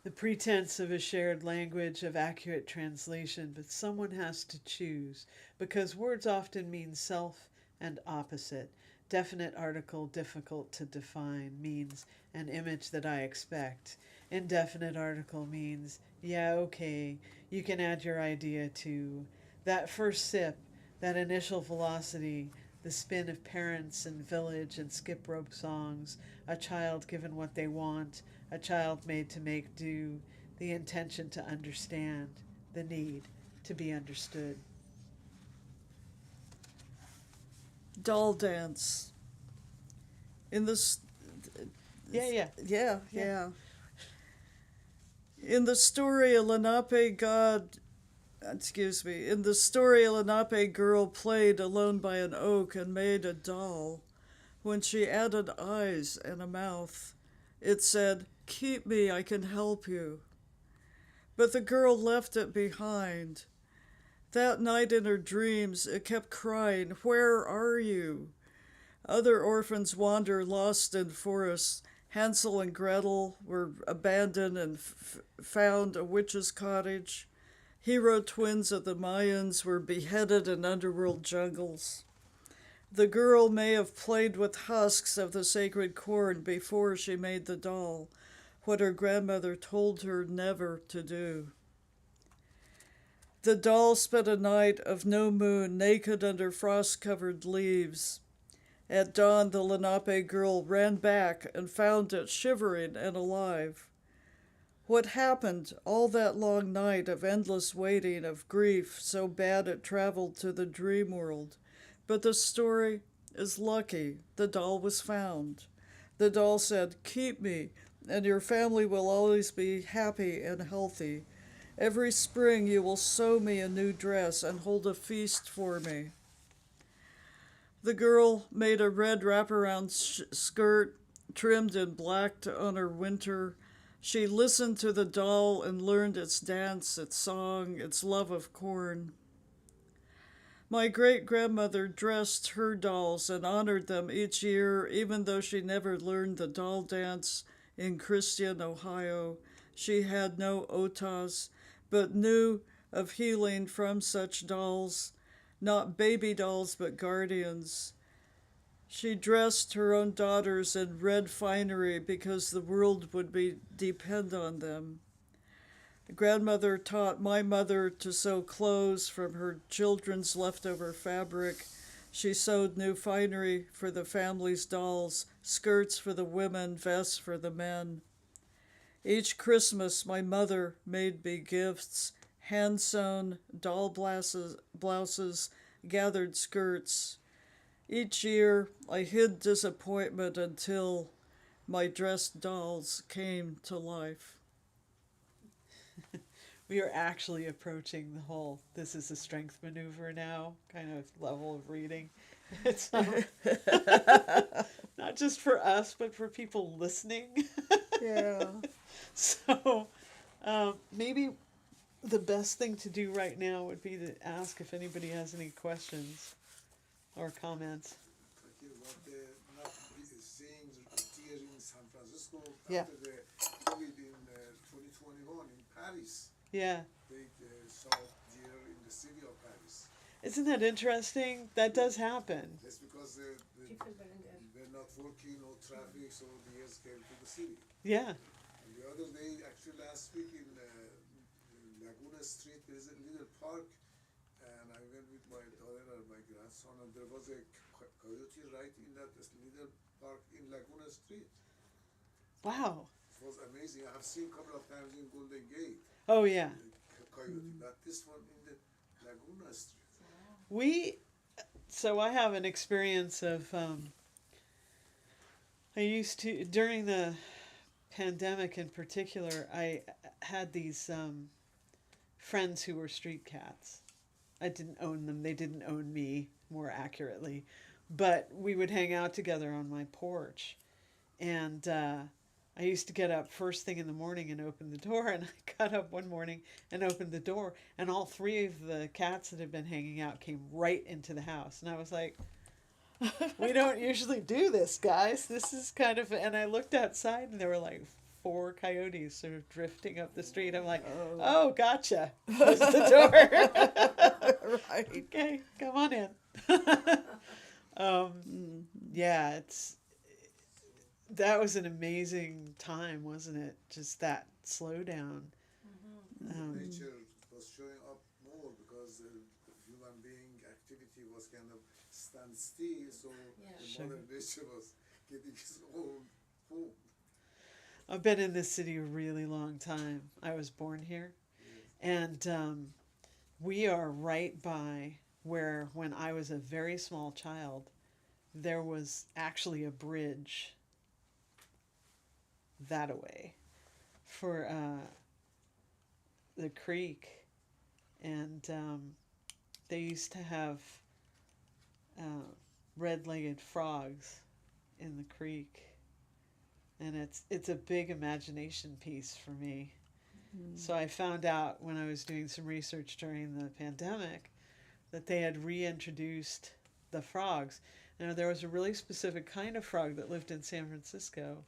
The pretense of a shared language of accurate translation, but someone has to choose, because words often mean self and opposite. Definite article, difficult to define, means an image that I expect. Indefinite article means, yeah, okay, you can add your idea to. That first sip, that initial velocity, the spin of parents and village and skip rope songs, a child given what they want, a child made to make do, the intention to understand, the need to be understood. Doll dance. In this... Yeah. In the story, a Lenape girl played alone by an oak and made a doll. When she added eyes and a mouth, it said, "Keep me, I can help you." But the girl left it behind. That night in her dreams, it kept crying, "Where are you?" Other orphans wander lost in forests. Hansel and Gretel were abandoned and found a witch's cottage. Hero twins of the Mayans were beheaded in underworld jungles. The girl may have played with husks of the sacred corn before she made the doll, what her grandmother told her never to do. The doll spent a night of no moon, naked under frost-covered leaves. At dawn, the Lenape girl ran back and found it shivering and alive. What happened all that long night of endless waiting, of grief so bad it traveled to the dream world? But the story is lucky. The doll was found. The doll said, "Keep me, and your family will always be happy and healthy. Every spring you will sew me a new dress and hold a feast for me." The girl made a red wraparound skirt trimmed in black to honor winter. She listened to the doll and learned its dance, its song, its love of corn. My great-grandmother dressed her dolls and honored them each year, even though she never learned the doll dance in Christian, Ohio. She had no otas, but knew of healing from such dolls, not baby dolls, but guardians. She dressed her own daughters in red finery because the world would depend on them. Grandmother taught my mother to sew clothes from her children's leftover fabric. She sewed new finery for the family's dolls, skirts for the women, vests for the men. Each Christmas, my mother made me gifts, hand-sewn doll blouses, gathered skirts. Each year, I hid disappointment until my dressed dolls came to life. We are actually approaching the whole "this is a strength maneuver now" kind of level of reading. It's not just for us, but for people listening. Yeah. So maybe the best thing to do right now would be to ask if anybody has any questions or comments. Talking about the not seeing tears in San Francisco Yeah. after the COVID in 2021 in Paris. Yeah. They saw deer in the city of Paris. Isn't that interesting? That does happen. That's because they were not working, no traffic, so the deers came to the city. Yeah. And the other day, actually last week in Laguna Street, there is a little park, and I went with my daughter and my grandson, and there was a coyote right in that little park in Laguna Street. Wow. It was amazing. I have seen a couple of times in Golden Gate. Oh, yeah. Coyote, but this one in the Laguna Street. So I have an experience of, I used to, during the pandemic in particular, I had these friends who were street cats. I didn't own them. They didn't own me, more accurately. But we would hang out together on my porch. And I used to get up first thing in the morning and open the door. And I got up one morning and opened the door. And all three of the cats that had been hanging out came right into the house. And I was like, we don't usually do this, guys. This is kind of... And I looked outside and there were like 4 coyotes sort of drifting up the street. I'm like, oh gotcha. Close the door. Right. Okay, come on in. Yeah, that was an amazing time, wasn't it? Just that slowdown. Nature was showing up more because the human being activity was kind of stand still, so the mother nature was getting its own food. I've been in this city a really long time. I was born here. And we are right by where, when I was a very small child, there was actually a bridge that away for the creek. And they used to have red-legged frogs in the creek. And it's a big imagination piece for me. So I found out when I was doing some research during the pandemic that they had reintroduced the frogs. Now, there was a really specific kind of frog that lived in San Francisco.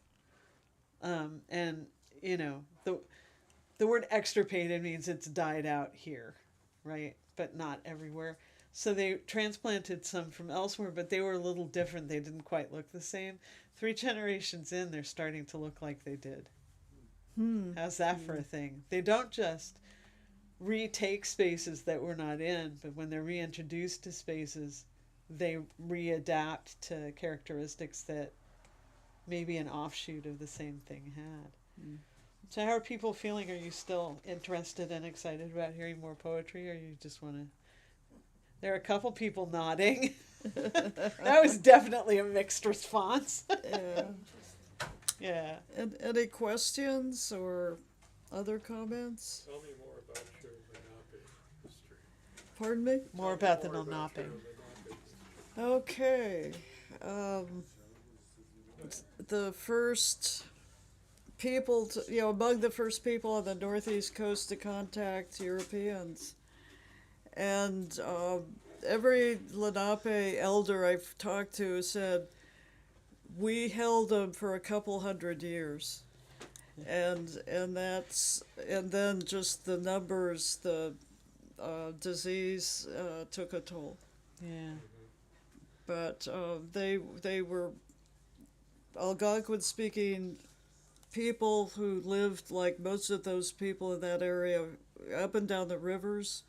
And, you know, the word extirpated means it's died out here, right? But not everywhere. So they transplanted some from elsewhere, but they were a little different. They didn't quite look the same. 3 generations in, they're starting to look like they did. How's that for a thing? They don't just retake spaces that we're not in, but when they're reintroduced to spaces, they readapt to characteristics that maybe an offshoot of the same thing had. So how are people feeling? Are you still interested and excited about hearing more poetry, or you just want to... There are a couple people nodding. That was definitely a mixed response. Yeah. Yeah. And any questions or other comments? Tell me more about your Lenape history. Pardon me? More Tell me about the more Lenape. your Lenape history. Okay. The first people, among the first people on the Northeast Coast to contact Europeans. And every Lenape elder I've talked to said, we held them for a couple hundred years. And then just the numbers, the disease took a toll. Yeah. But they were Algonquin-speaking people who lived like most of those people in that area up and down the rivers,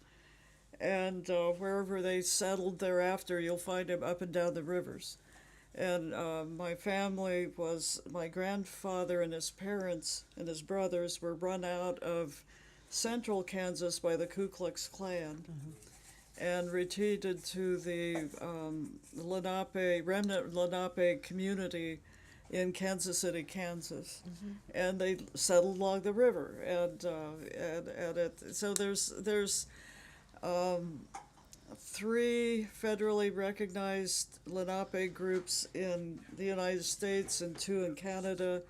and wherever they settled thereafter, you'll find them up and down the rivers. And my family was, my grandfather and his parents and his brothers were run out of central Kansas by the Ku Klux Klan. And retreated to the remnant Lenape community in Kansas City, Kansas, and they settled along the river. So there's 3 federally recognized Lenape groups in the United States and 2 in Canada.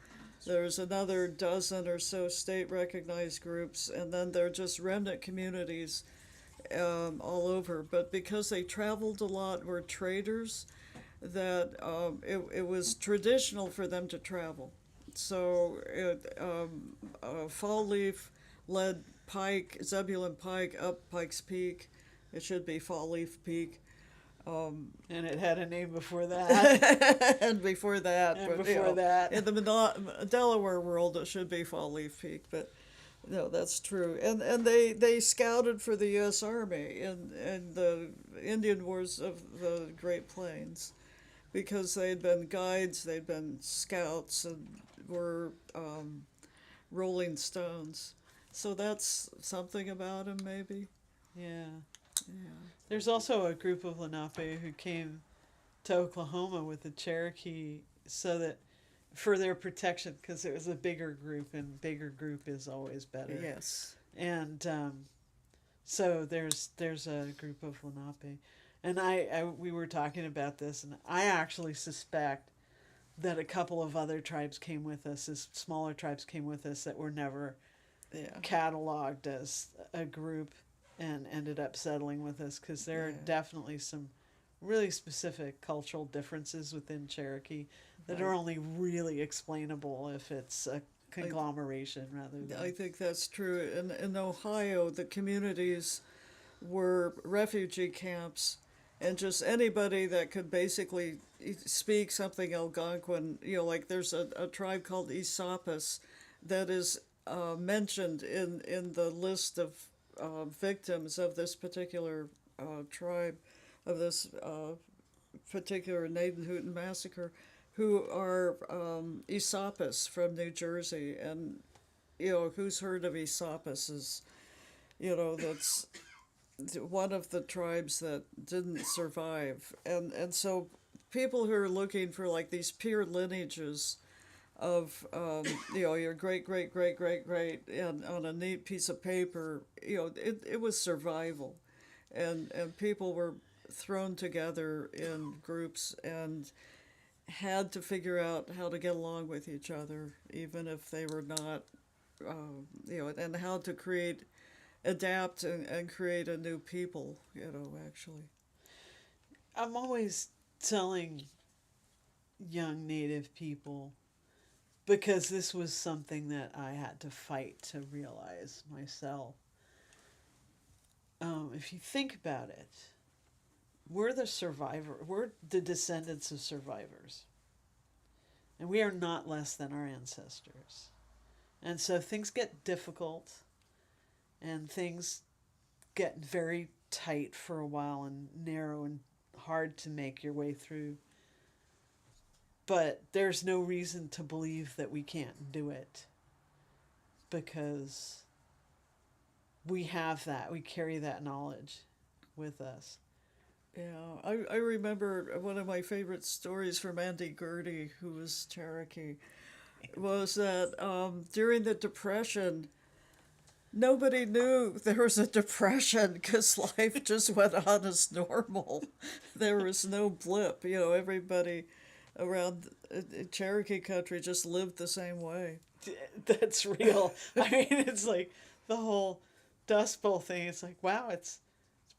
There's another dozen or so state recognized groups, and then there are just remnant communities all over. But because they traveled a lot, were traders, that it was traditional for them to travel. So Fall Leaf led Zebulon Pike up Pikes Peak. It should be Fall Leaf Peak. And it had a name before that. And before that. And before that. In the Delaware world, it should be Fall Leaf Peak, but no, that's true. And they scouted for the U.S. Army in the Indian Wars of the Great Plains, because they'd been guides, they'd been scouts, and were rolling stones. So that's something about them, maybe. Yeah. Yeah. There's also a group of Lenape who came to Oklahoma with the Cherokee so that for their protection, because it was a bigger group, and bigger group is always better. Yes. And so there's a group of Lenape, and we were talking about this, and I actually suspect that a couple of other tribes came with us, as smaller tribes came with us that were never cataloged as a group and ended up settling with us, because there are definitely some really specific cultural differences within Cherokee that are only really explainable if it's a conglomeration rather than... I think that's true. In Ohio, the communities were refugee camps, and just anybody that could basically speak something Algonquin, like there's a tribe called Esopus that is mentioned in the list of victims of this particular tribe, of this particular Naden-Houghton massacre, who are Esopus from New Jersey. And, who's heard of Esopus is, that's one of the tribes that didn't survive. And so people who are looking for like these pure lineages of your great and on a neat piece of paper, it was survival, and people were thrown together in groups and had to figure out how to get along with each other, even if they were not, and how to adapt and create a new people, actually. I'm always telling young Native people, because this was something that I had to fight to realize myself. If you think about it, we're the descendants of survivors. And we are not less than our ancestors. And so things get difficult, and things get very tight for a while and narrow and hard to make your way through. But there's no reason to believe that we can't do it, because we have that. We carry that knowledge with us. Yeah, I remember one of my favorite stories from Andy Gurdy, who was Cherokee, was that during the Depression, nobody knew there was a depression because life just went on as normal. There was no blip. Everybody around Cherokee country just lived the same way. That's real. I mean, it's like the whole Dust Bowl thing. It's like, wow, it's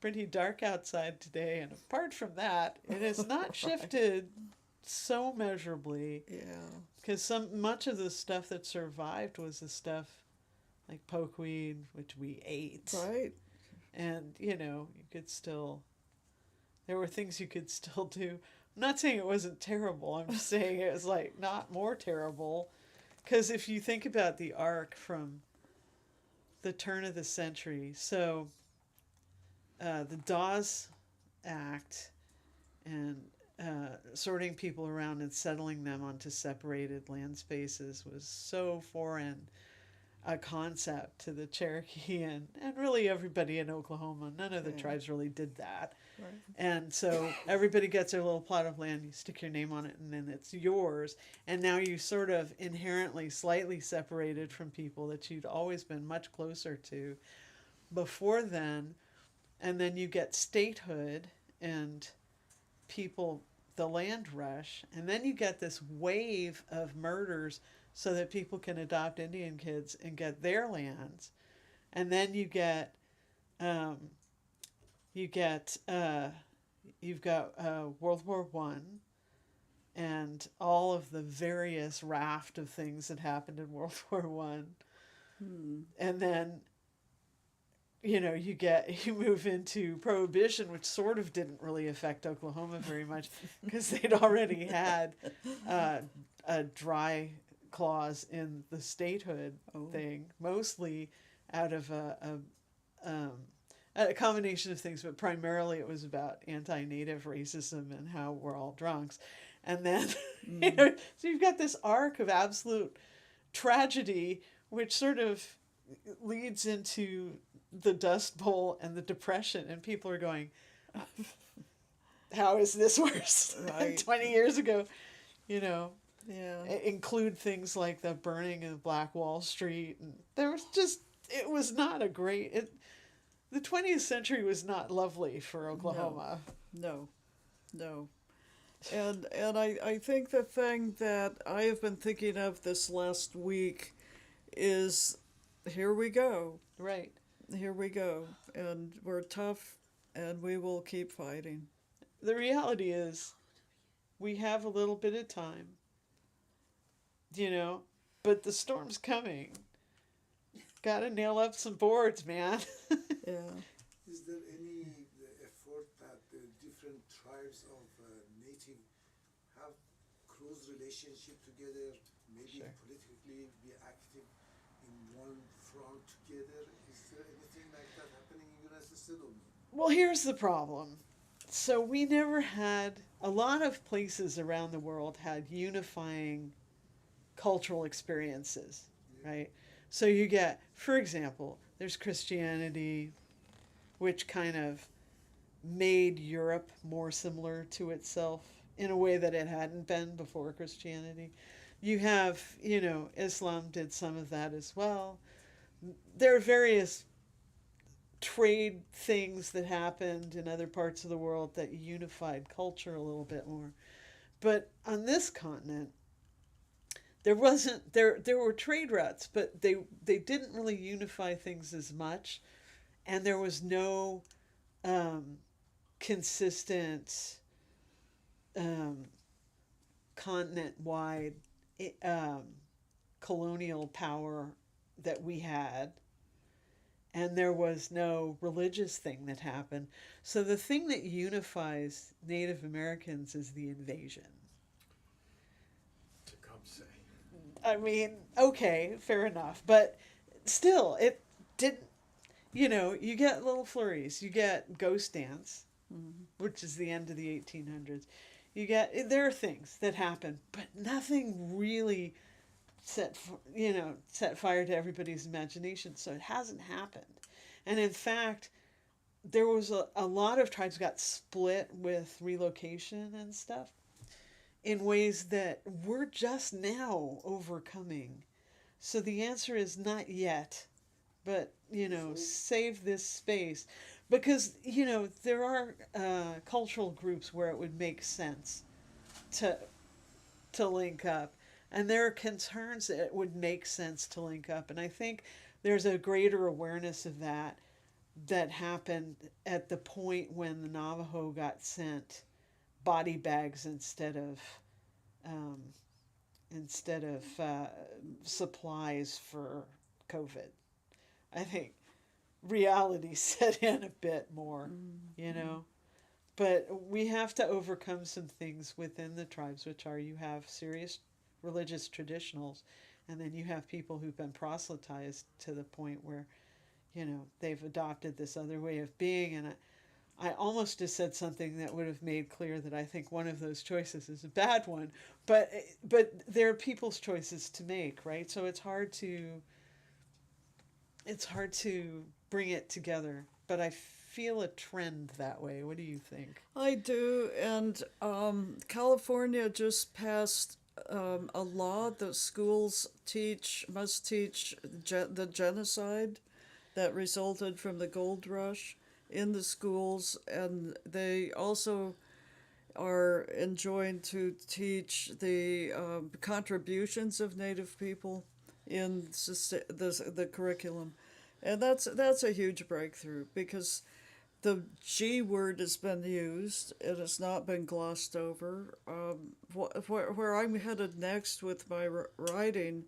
pretty dark outside today, and apart from that, it has not shifted so measurably. Yeah. Because much of the stuff that survived was the stuff like pokeweed, which we ate. Right. And, you could still, there were things you could still do. I'm not saying it wasn't terrible. I'm just saying it was like not more terrible. Because if you think about the arc from the turn of the century, so the Dawes Act and sorting people around and settling them onto separated land spaces was so foreign a concept to the Cherokee and really everybody in Oklahoma. None of the tribes really did that. Right. And so everybody gets their little plot of land, you stick your name on it, and then it's yours. And now you sort of inherently slightly separated from people that you'd always been much closer to before then. And then you get statehood and people, the land rush. And then you get this wave of murders so that people can adopt Indian kids and get their lands. And then you've got World War I and all of the various raft of things that happened in World War I. And then, you move into Prohibition, which sort of didn't really affect Oklahoma very much because they'd already had a dry clause in the statehood thing, mostly out of a combination of things, but primarily it was about anti-native racism and how we're all drunks. And then, so you've got this arc of absolute tragedy, which sort of leads into the Dust Bowl and the Depression, and people are going, how is this worse than 20 years ago? Yeah. Include things like the burning of Black Wall Street. And there was just, it was not a great, the 20th century was not lovely for Oklahoma. No. And I think the thing that I have been thinking of this last week is, here we go. Right. Here we go. And we're tough, and we will keep fighting. The reality is, we have a little bit of time, but the storm's coming. Gotta nail up some boards, man. Yeah. Is there any effort that the different tribes of native have close relationship together, maybe politically be active in one front together? Is there anything like that happening in the United States or no? Well, here's the problem. So we never had, a lot of places around the world had unifying cultural experiences, right? So you get, for example, there's Christianity, which kind of made Europe more similar to itself in a way that it hadn't been before Christianity. You have, Islam did some of that as well. There are various trade things that happened in other parts of the world that unified culture a little bit more. But on this continent, there were trade routes, but they didn't really unify things as much, and there was no consistent continent-wide colonial power that we had, and there was no religious thing that happened. So the thing that unifies Native Americans is the invasion. I mean, okay, fair enough. But still, it didn't, you get little flurries. You get Ghost Dance, which is the end of the 1800s. There are things that happen, but nothing really set fire to everybody's imagination. So it hasn't happened. And in fact, there was a lot of tribes got split with relocation and stuff in ways that we're just now overcoming. So the answer is not yet, but, save this space. Because, there are cultural groups where it would make sense to link up. And there are concerns that it would make sense to link up. And I think there's a greater awareness of that happened at the point when the Navajo got sent body bags instead of supplies for COVID. I think reality set in a bit more, But we have to overcome some things within the tribes, which are you have serious religious traditionals, and then you have people who've been proselytized to the point where, they've adopted this other way of being. And I almost just said something that would have made clear that I think one of those choices is a bad one, but there are people's choices to make, right? So it's hard to bring it together, but I feel a trend that way. What do you think? I do, and California just passed a law that schools must teach the genocide that resulted from the gold rush in the schools, and they also are enjoined to teach the contributions of Native people in the curriculum, and that's a huge breakthrough because the G word has been used. It has not been glossed over. Where I'm headed next with my writing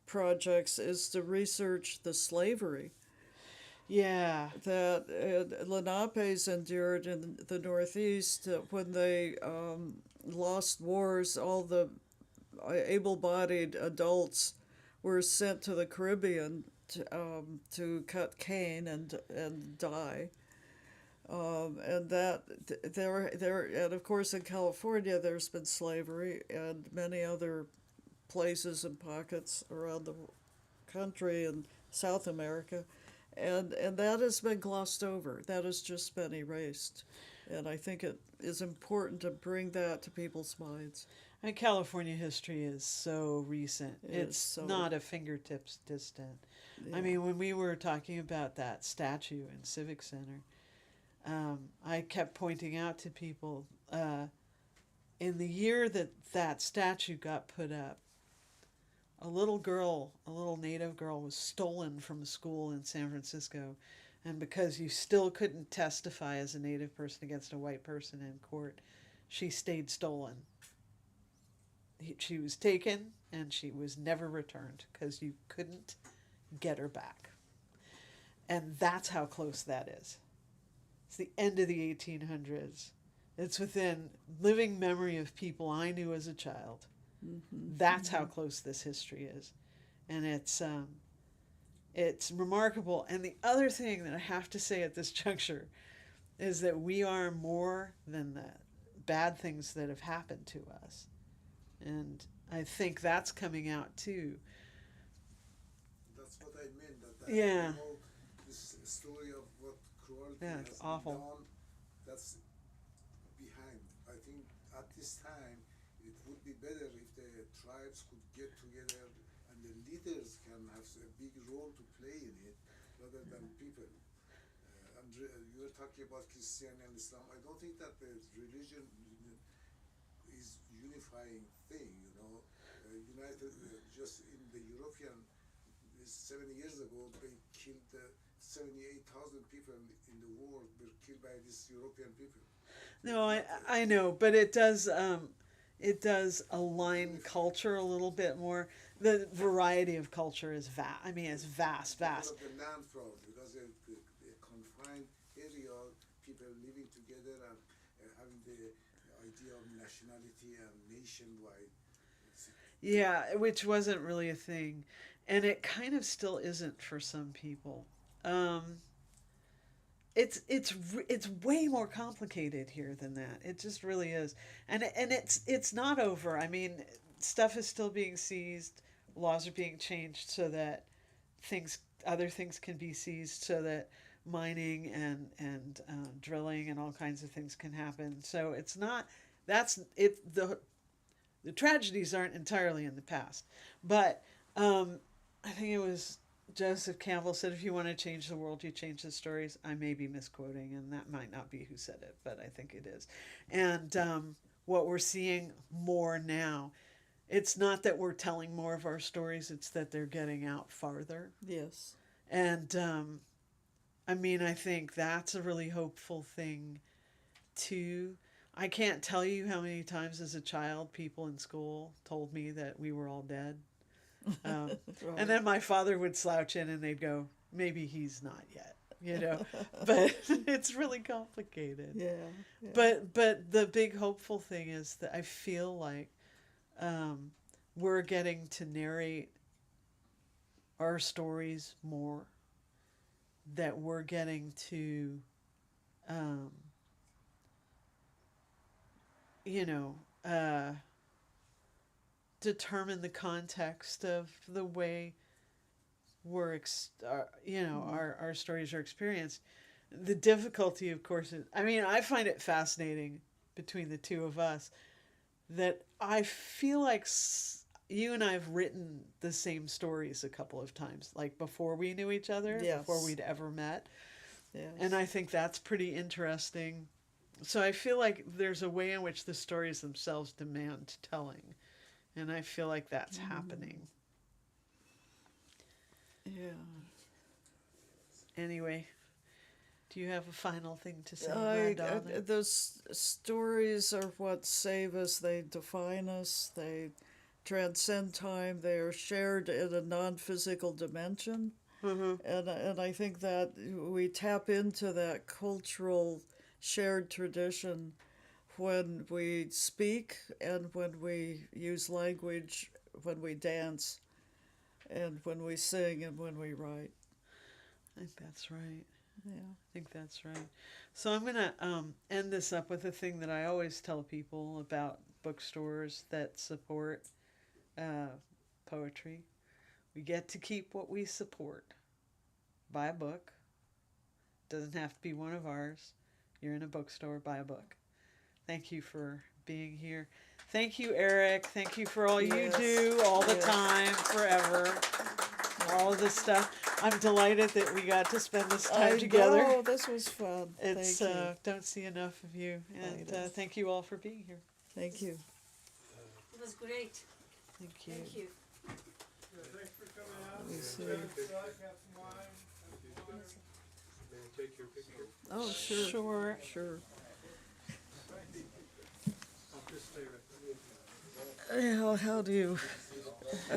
projects is to research the slavery that Lenapes endured in the Northeast when they lost wars. All the able-bodied adults were sent to the Caribbean to cut cane and die. And that and of course in California there's been slavery and many other places and pockets around the country and South America, and that has been glossed over. That has just been erased, and I think it is important to bring that to people's minds. And California history is so recent. It's not a fingertips distant. Yeah. I mean, when we were talking about that statue in Civic Center, I kept pointing out to people, in the year that statue got put up, a little Native girl was stolen from a school in San Francisco. And because you still couldn't testify as a Native person against a white person in court, she stayed stolen. She was taken and she was never returned because you couldn't get her back. And that's how close that is. It's the end of the 1800s. It's within living memory of people I knew as a child. Mm-hmm. That's how close this history is. And it's remarkable. And the other thing that I have to say at this juncture is that we are more than the bad things that have happened to us. And I think that's coming out too. That's what I mean. Yeah. This story of what cruelty has awful. been done, that's behind. I think at this time it would be better if the tribes could get together and the leaders can have a big role to play in it rather than people. And you were talking about Christianity and Islam. I don't think that the religion is unifying thing, United, just in the European, 70 years ago, they killed 78,000 people in the war were killed by these European people. No, I know, but it does align culture a little bit more. The variety of culture is vast. I mean, it's vast. Because of the land problem, because a confined area, people living together and having the idea of nationality and nationwide. Yeah, which wasn't really a thing, and it kind of still isn't for some people. It's way more complicated here than that. It just really is, and it's not over. I mean, stuff is still being seized. Laws are being changed so that other things can be seized, so that mining and drilling and all kinds of things can happen. So it's not, that's it. The tragedies aren't entirely in the past, but I think it was Joseph Campbell said, if you want to change the world, you change the stories. I may be misquoting, and that might not be who said it, but I think it is. And what we're seeing more now, it's not that we're telling more of our stories, it's that they're getting out farther. Yes. And I mean, I think that's a really hopeful thing too. I can't tell you how many times as a child people in school told me that we were all dead. Right. And then my father would slouch in and they'd go, maybe he's not yet, you know. But it's really complicated. Yeah. Yeah. But the big hopeful thing is that I feel like we're getting to narrate our stories more, that we're getting to determine the context of the way we're our stories are experienced. The difficulty, of course, is, I mean, I find it fascinating between the two of us that I feel like you and I have written the same stories a couple of times, like before we knew each other, Yes. before we'd ever met. Yes. And I think that's pretty interesting. So I feel like there's a way in which the stories themselves demand telling. And I feel like that's happening. Yeah. Anyway, do you have a final thing to say, Madonna? Those stories are what save us. They define us. They transcend time. They are shared in a non-physical dimension. And I think that we tap into that cultural shared tradition when we speak and when we use language, when we dance, and when we sing and when we write. I think that's right. Yeah. I think that's right. So I'm going to end this up with a thing that I always tell people about bookstores that support poetry. We get to keep what we support. Buy a book. Doesn't have to be one of ours. You're in a bookstore, buy a book. Thank you for being here. Thank you, Eric. Thank you for all you do all the time, forever. All of this stuff. I'm delighted that we got to spend this time together. Oh, this was fun. It's Thank you. don't see enough of you, and thank you all for being here. Thank you. It was great. Thank you. Thank you. Yeah, thanks for coming out. Let me see. Have some wine, have some water. May I take your picture? Oh, sure. Sure. Sure. I'll just stay right there. How do you